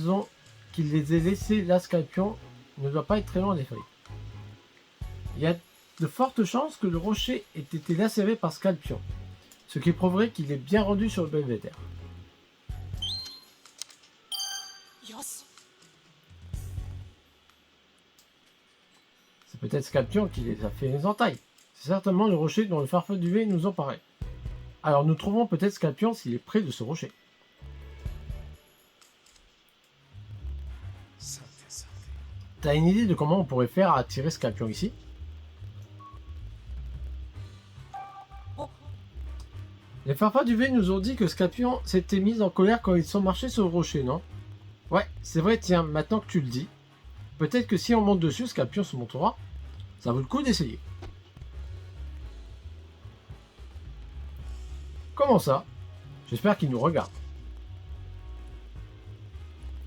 les ait laissées là. Scorpion ne doit pas être très loin des feuilles. Il y a de fortes chances que le rocher ait été lacéré par Scorpion, ce qui prouverait qu'il est bien rendu sur le belvédère. C'est peut-être Scorpion qui les a fait les entailles. C'est certainement le rocher dont le Farfaduvé nous en paraît. Alors nous trouvons peut-être Scorpion s'il est près de ce rocher. T'as une idée de comment on pourrait faire attirer Scorpion ici? Les Farfaduvé nous ont dit que Scorpion s'était mis en colère quand ils sont marchés sur le rocher, non? Ouais, c'est vrai, tiens, maintenant que tu le dis. Peut-être que si on monte dessus, Scorpion se montrera. Ça vaut le coup d'essayer. Comment ça? J'espère qu'il nous regarde.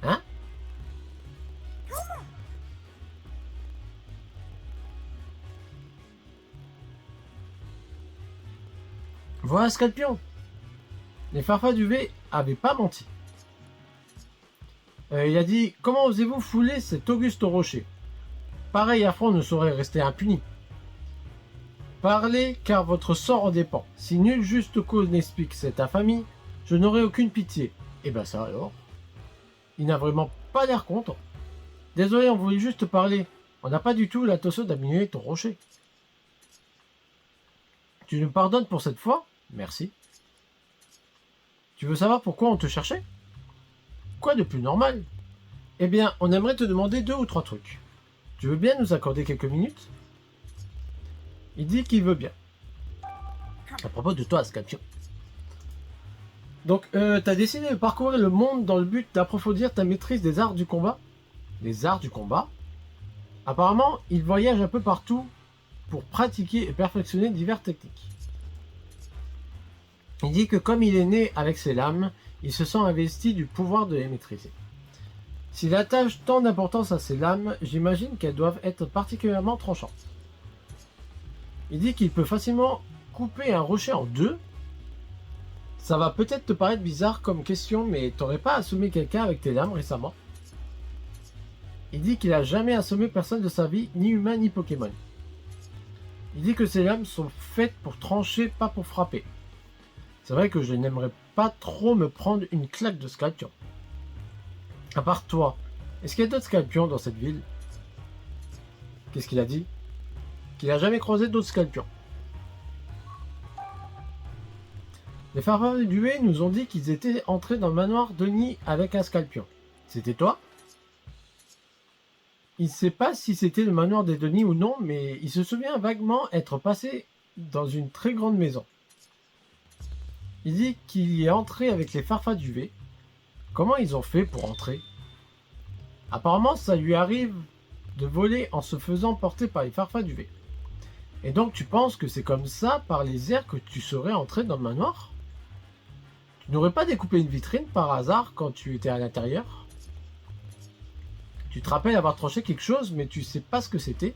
Hein? Voilà Scorpion. Les Farfaduvé avaient pas menti. Il a dit: comment osez-vous fouler cet auguste rocher? Pareil affront ne saurait rester impuni. Parlez, car votre sort en dépend. Si nulle juste cause n'explique cette infamie, je n'aurai aucune pitié. Et ben ça alors. Il n'a vraiment pas l'air content. Désolé, on voulait juste parler. On n'a pas du tout l'intention d'abîmer ton rocher. Tu nous pardonnes pour cette fois? Merci. Tu veux savoir pourquoi on te cherchait? Quoi de plus normal? Eh bien, on aimerait te demander 2 ou 3 trucs. Tu veux bien nous accorder quelques minutes? Il dit qu'il veut bien. À propos de toi, Scorpion. Donc, t'as décidé de parcourir le monde dans le but d'approfondir ta maîtrise des arts du combat? Les arts du combat? Apparemment, il voyage un peu partout pour pratiquer et perfectionner diverses techniques. Il dit que comme il est né avec ses lames, il se sent investi du pouvoir de les maîtriser. S'il attache tant d'importance à ses lames, j'imagine qu'elles doivent être particulièrement tranchantes. Il dit qu'il peut facilement couper un rocher en 2. Ça va peut-être te paraître bizarre comme question, mais t'aurais pas assommé quelqu'un avec tes lames récemment? Il dit qu'il a jamais assommé personne de sa vie, ni humain ni Pokémon. Il dit que ses lames sont faites pour trancher, pas pour frapper. C'est vrai que je n'aimerais pas trop me prendre une claque de Scorpion. À part toi, est-ce qu'il y a d'autres Scorpions dans cette ville? Qu'est-ce qu'il a dit? Qu'il n'a jamais croisé d'autres Scorpions. Les Farfaduvé nous ont dit qu'ils étaient entrés dans le manoir Denis avec un Scorpion. C'était toi? Il ne sait pas si c'était le manoir des Denis ou non, mais il se souvient vaguement être passé dans une très grande maison. Il dit qu'il y est entré avec les Farfaduvé. Comment ils ont fait pour entrer? Apparemment, ça lui arrive de voler en se faisant porter par les Farfaduvé. Et donc tu penses que c'est comme ça, par les airs, que tu serais entré dans le manoir? Tu n'aurais pas découpé une vitrine par hasard quand tu étais à l'intérieur? Tu te rappelles avoir tranché quelque chose, mais tu sais pas ce que c'était?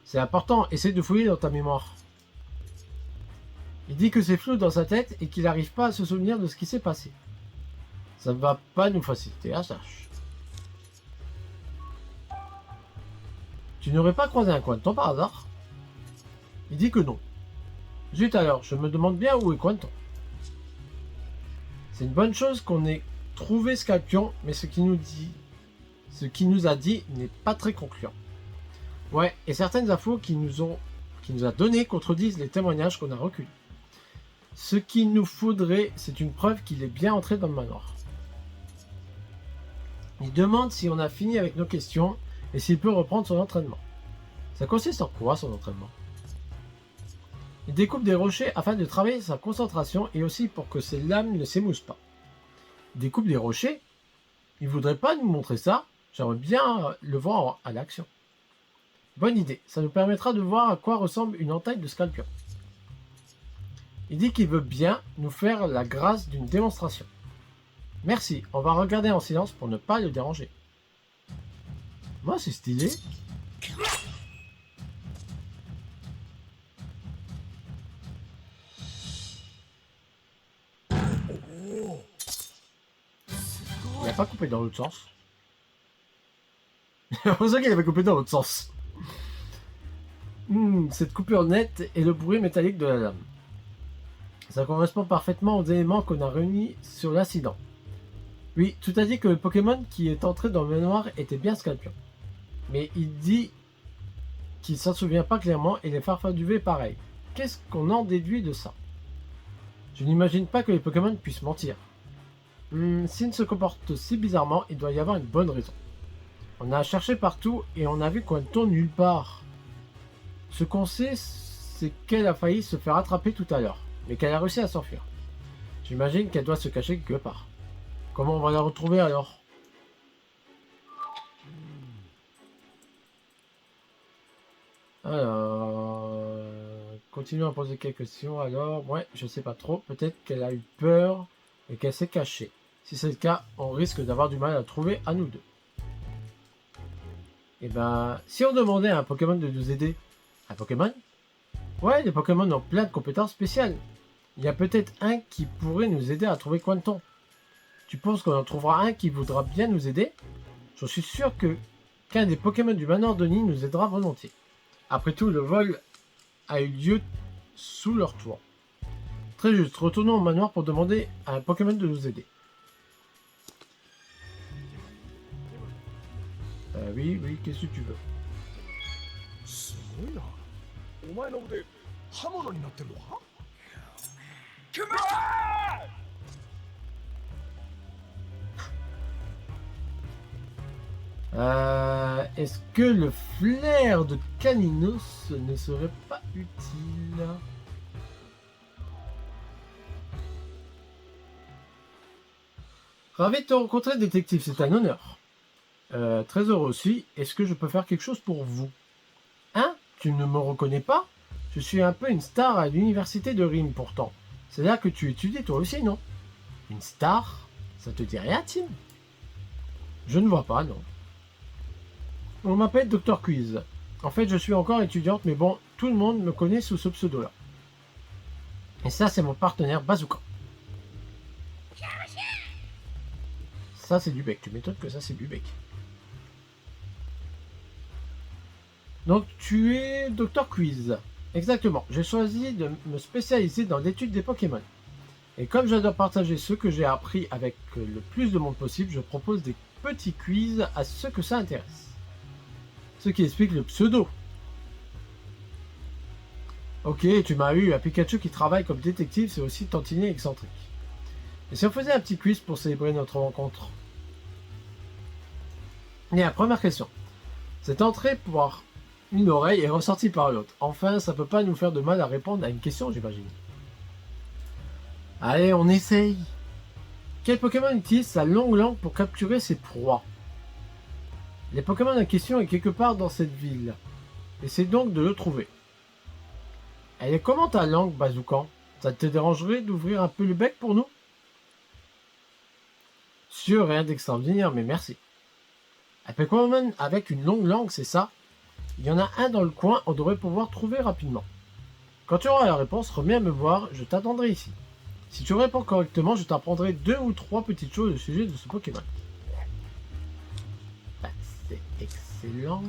C'est important, essaie de fouiller dans ta mémoire. Il dit que c'est flou dans sa tête et qu'il n'arrive pas à se souvenir de ce qui s'est passé. Ça ne va pas nous faciliter la tâche. Tu n'aurais pas croisé un Quentin par hasard? Il dit que non. Zut alors, je me demande bien où est Quentin. C'est une bonne chose qu'on ait trouvé Scorpion, mais ce qu'il nous a dit n'est pas très concluant. Ouais, et certaines infos qu'il nous a données contredisent les témoignages qu'on a recueillis. Ce qu'il nous faudrait, c'est une preuve qu'il est bien entré dans le manoir. Il demande si on a fini avec nos questions et s'il peut reprendre son entraînement. Ça consiste en quoi son entraînement? Il découpe des rochers afin de travailler sa concentration et aussi pour que ses lames ne s'émoussent pas. Il découpe des rochers? Il voudrait pas nous montrer ça? J'aimerais bien le voir à l'action. Bonne idée, ça nous permettra de voir à quoi ressemble une entaille de Scorpion. Il dit qu'il veut bien nous faire la grâce d'une démonstration. Merci, on va regarder en silence pour ne pas le déranger. Moi, c'est stylé. Il n'a pas coupé dans l'autre sens. J'ai l'impression qu'il avait coupé dans l'autre sens. Cette coupure nette et le bruit métallique de la lame. Ça correspond parfaitement aux éléments qu'on a réunis sur l'incident. Oui, tout a dit que le Pokémon qui est entré dans le manoir était bien Scorpion. Mais il dit qu'il s'en souvient pas clairement et les Farfaduvés pareil. Qu'est-ce qu'on en déduit de ça? Je n'imagine pas que les Pokémon puissent mentir. S'ils se comportent si bizarrement, il doit y avoir une bonne raison. On a cherché partout et on a vu Quentin nulle part. Ce qu'on sait, c'est qu'elle a failli se faire attraper tout à l'heure, mais qu'elle a réussi à s'enfuir. J'imagine qu'elle doit se cacher quelque part. Comment on va la retrouver alors? Alors... Continuons à poser quelques questions alors. Ouais, je sais pas trop. Peut-être qu'elle a eu peur et qu'elle s'est cachée. Si c'est le cas, on risque d'avoir du mal à trouver à nous deux. Et ben, si on demandait à un Pokémon de nous aider. Un Pokémon? Ouais, les Pokémon ont plein de compétences spéciales. Il y a peut-être un qui pourrait nous aider à trouver Quentin. Tu penses qu'on en trouvera un qui voudra bien nous aider? Je suis sûr qu'un des Pokémon du manoir de Nîmes nous aidera volontiers. Après tout, le vol a eu lieu sous leur toit. Très juste, retournons au manoir pour demander à un Pokémon de nous aider. Oui, qu'est-ce que tu veux? すごいな。お前の腕、刃物になってるのか？Est-ce que le flair de Caninos ne serait pas utile? Ravi de te rencontrer, détective, c'est un honneur. Très heureux aussi. Est-ce que je peux faire quelque chose pour vous? Hein? Tu ne me reconnais pas? Je suis un peu une star à l'université de Rime pourtant. C'est là que tu étudies toi aussi, non? Une star? Ça te dit rien, Tim? Je ne vois pas, non. On m'appelle Dr Quiz. En fait, je suis encore étudiante, mais bon, tout le monde me connaît sous ce pseudo-là. Et ça, c'est mon partenaire Bazooka. Ça, c'est du bec. Tu m'étonnes que ça, c'est du bec. Donc, tu es Dr Quiz. Exactement. J'ai choisi de me spécialiser dans l'étude des Pokémon. Et comme j'adore partager ce que j'ai appris avec le plus de monde possible, je propose des petits quiz à ceux que ça intéresse. Ce qui explique le pseudo. Ok, tu m'as eu. Un Pikachu qui travaille comme détective, c'est aussi tantinet excentrique. Et si on faisait un petit quiz pour célébrer notre rencontre? Et la première question. Cette entrée par une oreille est ressortie par l'autre. Enfin, ça peut pas nous faire de mal à répondre à une question, j'imagine. Allez, on essaye. Quel Pokémon utilise sa longue langue pour capturer ses proies? Les Pokémon en question est quelque part dans cette ville. Essaie donc de le trouver. Elle est comment ta langue, Bazoukan? Ça te dérangerait d'ouvrir un peu le bec pour nous? Sûr, rien d'extraordinaire, mais merci. Un Pokémon avec une longue langue, c'est ça? Il y en a un dans le coin, on devrait pouvoir trouver rapidement. Quand tu auras la réponse, reviens me voir, je t'attendrai ici. Si tu réponds correctement, je t'apprendrai 2 ou 3 petites choses au sujet de ce Pokémon. Bah, c'est excellent.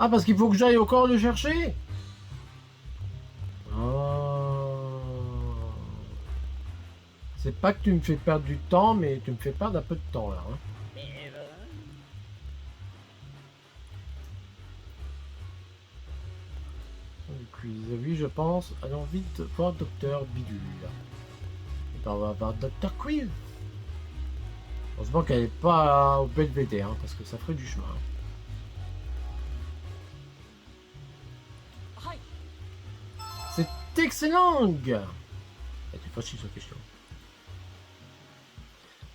Ah, parce qu'il faut que j'aille encore le chercher? Oh. C'est pas que tu me fais perdre du temps, mais tu me fais perdre un peu de temps là. Hein. Oui, je pense. Allons vite voir Docteur Bidule. Et ben, on va voir Docteur Quill. Heureusement qu'elle n'est pas au Belvédère, hein, parce que ça ferait du chemin. C'est excellent! Tu fâches sur question.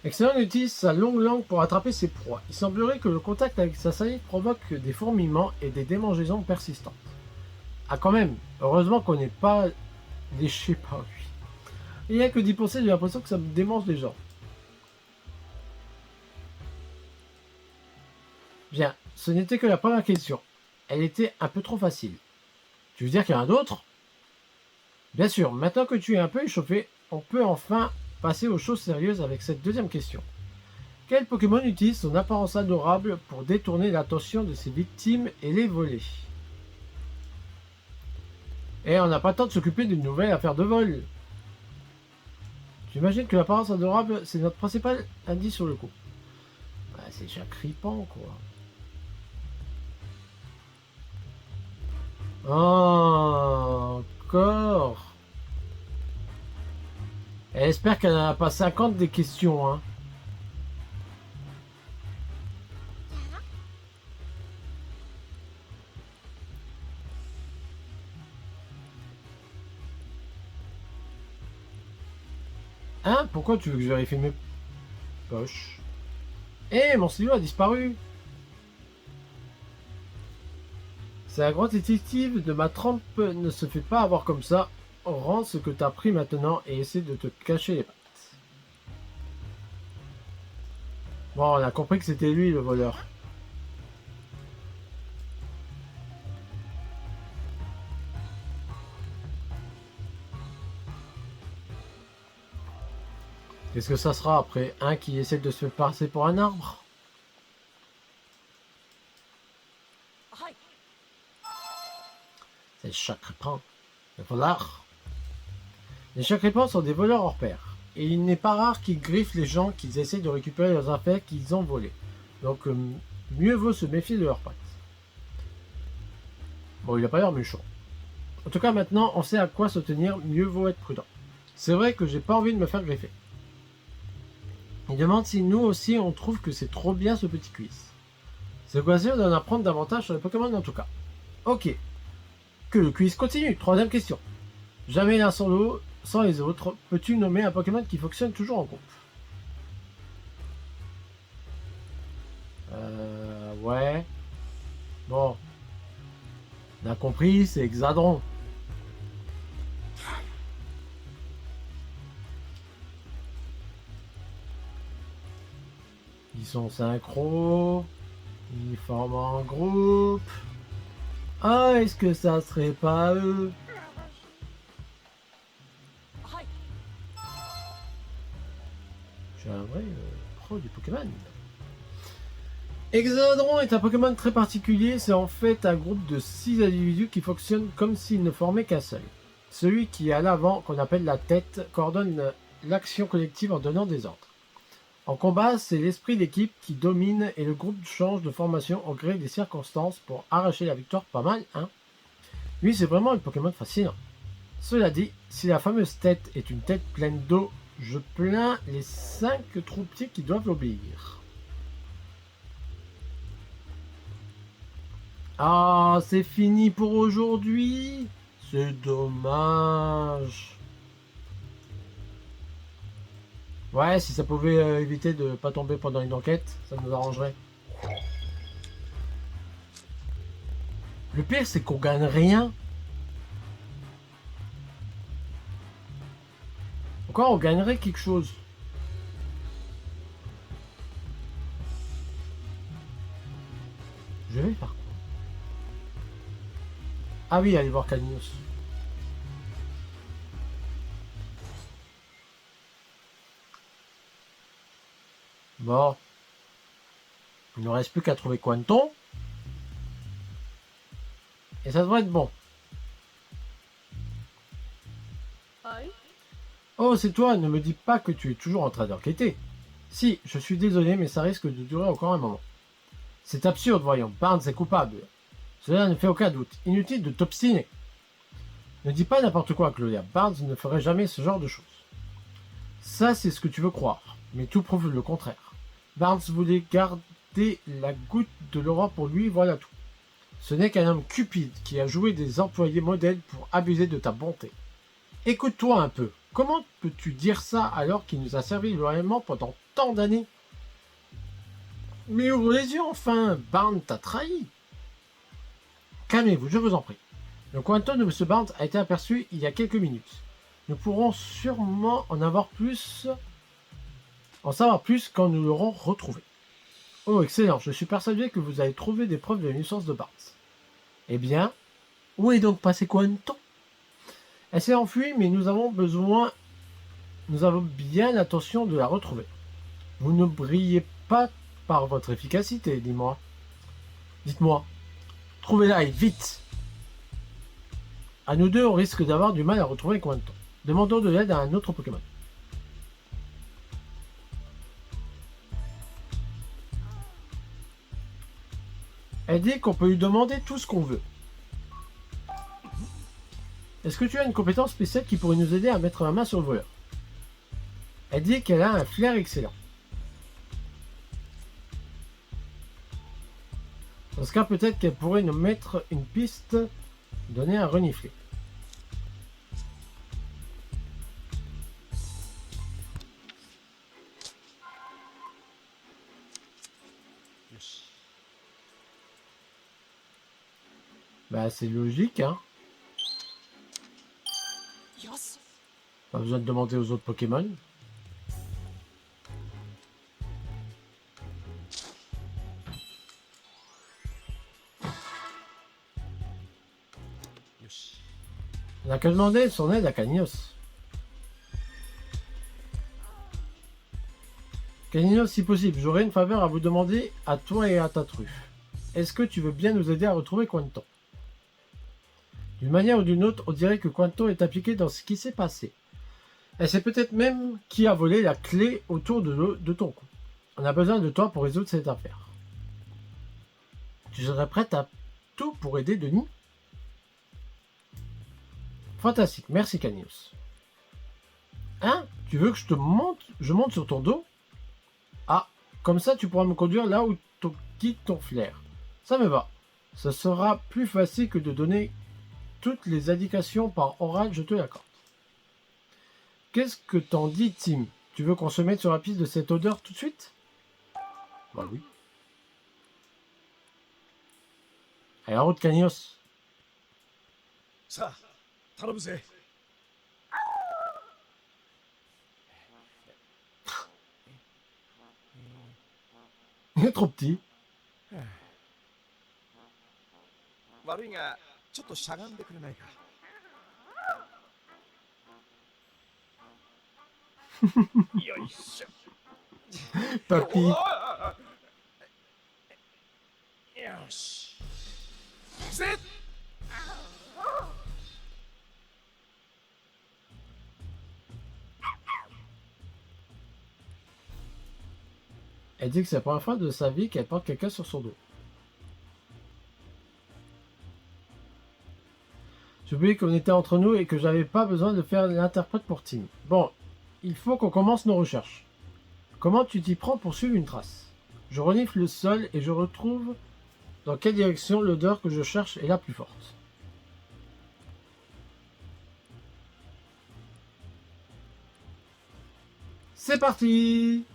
Excellent utilise sa longue langue pour attraper ses proies. Il semblerait que le contact avec sa salive provoque des fourmillements et des démangeaisons persistantes. Ah quand même, heureusement qu'on n'est pas léché par lui. Il n'y a que d'y penser, j'ai l'impression que ça me démange les gens. Bien, ce n'était que la première question. Elle était un peu trop facile. Tu veux dire qu'il y en a d'autres? Bien sûr, maintenant que tu es un peu échauffé, on peut enfin passer aux choses sérieuses avec cette deuxième question. Quel Pokémon utilise son apparence adorable pour détourner l'attention de ses victimes et les voler? Et on n'a pas le temps de s'occuper d'une nouvelle affaire de vol. J'imagine que l'apparence adorable, c'est notre principal indice sur le coup. Bah, c'est déjà crippant, quoi. Oh, encore. Elle espère qu'elle n'en a pas 50 des questions, hein. Hein? Pourquoi tu veux que je vérifie mes poches? Eh, mon stylo a disparu! C'est la grande détective de ma trempe ne se fait pas avoir comme ça. Rends ce que t'as pris maintenant et essaie de te cacher les pattes. Bon, on a compris que c'était lui le voleur. Qu'est-ce que ça sera après? Un qui essaie de se faire passer pour un arbre? C'est le Chacrépin, le voleur. Les Chacrépins sont des voleurs hors pair. Et il n'est pas rare qu'ils griffent les gens qu'ils essaient de récupérer leurs affaires qu'ils ont volées. Donc mieux vaut se méfier de leurs pattes. Bon, il n'a pas l'air méchant. En tout cas, maintenant, on sait à quoi se tenir, mieux vaut être prudent. C'est vrai que j'ai pas envie de me faire griffer. Il demande si nous aussi on trouve que c'est trop bien ce petit quiz. C'est l'occasion d'en apprendre davantage sur les Pokémon en tout cas. Ok. Que le quiz continue. Troisième question. Jamais l'un sans l'autre, sans les autres, peux-tu nommer un Pokémon qui fonctionne toujours en groupe? Ouais. Bon. On a compris, c'est Exadron. Ils sont synchro. Ils forment un groupe. Ah, est-ce que ça serait pas eux? Je suis un vrai pro du Pokémon. Exodron est un Pokémon très particulier. C'est en fait un groupe de 6 individus qui fonctionnent comme s'ils ne formaient qu'un seul. Celui qui est à l'avant, qu'on appelle la tête, coordonne l'action collective en donnant des ordres. En combat, c'est l'esprit d'équipe qui domine et le groupe change de formation au gré des circonstances pour arracher la victoire. Pas mal, hein? Lui, c'est vraiment un Pokémon fascinant. Cela dit, si la fameuse tête est une tête pleine d'eau, je plains les 5 troupiers qui doivent l'obéir. Ah, c'est fini pour aujourd'hui. C'est dommage. Ouais, si ça pouvait éviter de pas tomber pendant une enquête, ça nous arrangerait. Le pire, c'est qu'on gagne rien. Pourquoi on gagnerait quelque chose? Je vais faire quoi? Ah oui, aller voir Caninos. Bon. Il ne reste plus qu'à trouver Quanton. Et ça devrait être bon. Oh, c'est toi, ne me dis pas que tu es toujours en train d'enquêter. Si, je suis désolé, mais ça risque de durer encore un moment. C'est absurde, voyons. Barnes est coupable. Cela ne fait aucun doute. Inutile de t'obstiner. Ne dis pas n'importe quoi, Claudia. Barnes ne ferait jamais ce genre de choses. Ça, c'est ce que tu veux croire. Mais tout prouve le contraire. Barnes voulait garder la goutte de l'aurore pour lui, voilà tout. Ce n'est qu'un homme cupide qui a joué des employés modèles pour abuser de ta bonté. Écoute-toi un peu. Comment peux-tu dire ça alors qu'il nous a servi loyalement pendant tant d'années? Mais ouvre les yeux enfin, Barnes t'a trahi. Calmez-vous, je vous en prie. Le Quanton de M. Barnes a été aperçu il y a quelques minutes. Nous pourrons sûrement en savoir plus quand nous l'aurons retrouvé. Oh, excellent, je suis persuadé que vous avez trouvé des preuves de l'innocence de Barnes. Eh bien, où est donc passé Quanton? Elle s'est enfuie, mais nous avons bien l'intention de la retrouver. Vous ne brillez pas par votre efficacité, dis-moi. Dites-moi, trouvez-la et vite. À nous deux, on risque d'avoir du mal à retrouver Quanton. Demandons de l'aide à un autre Pokémon. Elle dit qu'on peut lui demander tout ce qu'on veut. Est-ce que tu as une compétence spéciale qui pourrait nous aider à mettre la main sur le voleur? Elle dit qu'elle a un flair excellent. Dans ce cas, peut-être qu'elle pourrait nous mettre une piste, donner un renifler. Bah, c'est logique, hein. Pas besoin de demander aux autres Pokémon. On n'a qu'à demander son aide à Caninos. Caninos, si possible, j'aurais une faveur à vous demander à toi et à ta truffe. Est-ce que tu veux bien nous aider à retrouver Quanton? D'une manière ou d'une autre, on dirait que Quanton est impliqué dans ce qui s'est passé. Et c'est peut-être même qui a volé la clé autour de ton cou. On a besoin de toi pour résoudre cette affaire. Tu serais prête à tout pour aider Denis? Fantastique, merci Caninos. Hein? Tu veux que je monte sur ton dos? Ah, comme ça tu pourras me conduire là où quitte ton flair. Ça me va. Ce sera plus facile que de donner toutes les indications par oral, je te l'accorde. Qu'est-ce que t'en dis, Tim? Tu veux qu'on se mette sur la piste de cette odeur tout de suite? Bah oui. Allez, en route, Caninos. さあ頼むぜ。 Il est trop petit. 悪いがちょっとしゃがんでくれないか。よいしょ。 Papy. よし。せっ。 Elle dit que c'est la première fois de sa vie qu'elle porte quelqu'un sur son dos. J'ai oublié qu'on était entre nous et que j'avais pas besoin de faire l'interprète pour Tim. Bon, il faut qu'on commence nos recherches. Comment tu t'y prends pour suivre une trace? Je renifle le sol et je retrouve dans quelle direction l'odeur que je cherche est la plus forte. C'est parti!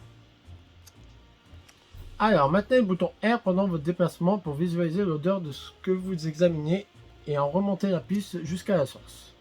Alors, maintenez le bouton R pendant votre déplacement pour visualiser l'odeur de ce que vous examinez et en remonter la piste jusqu'à la source.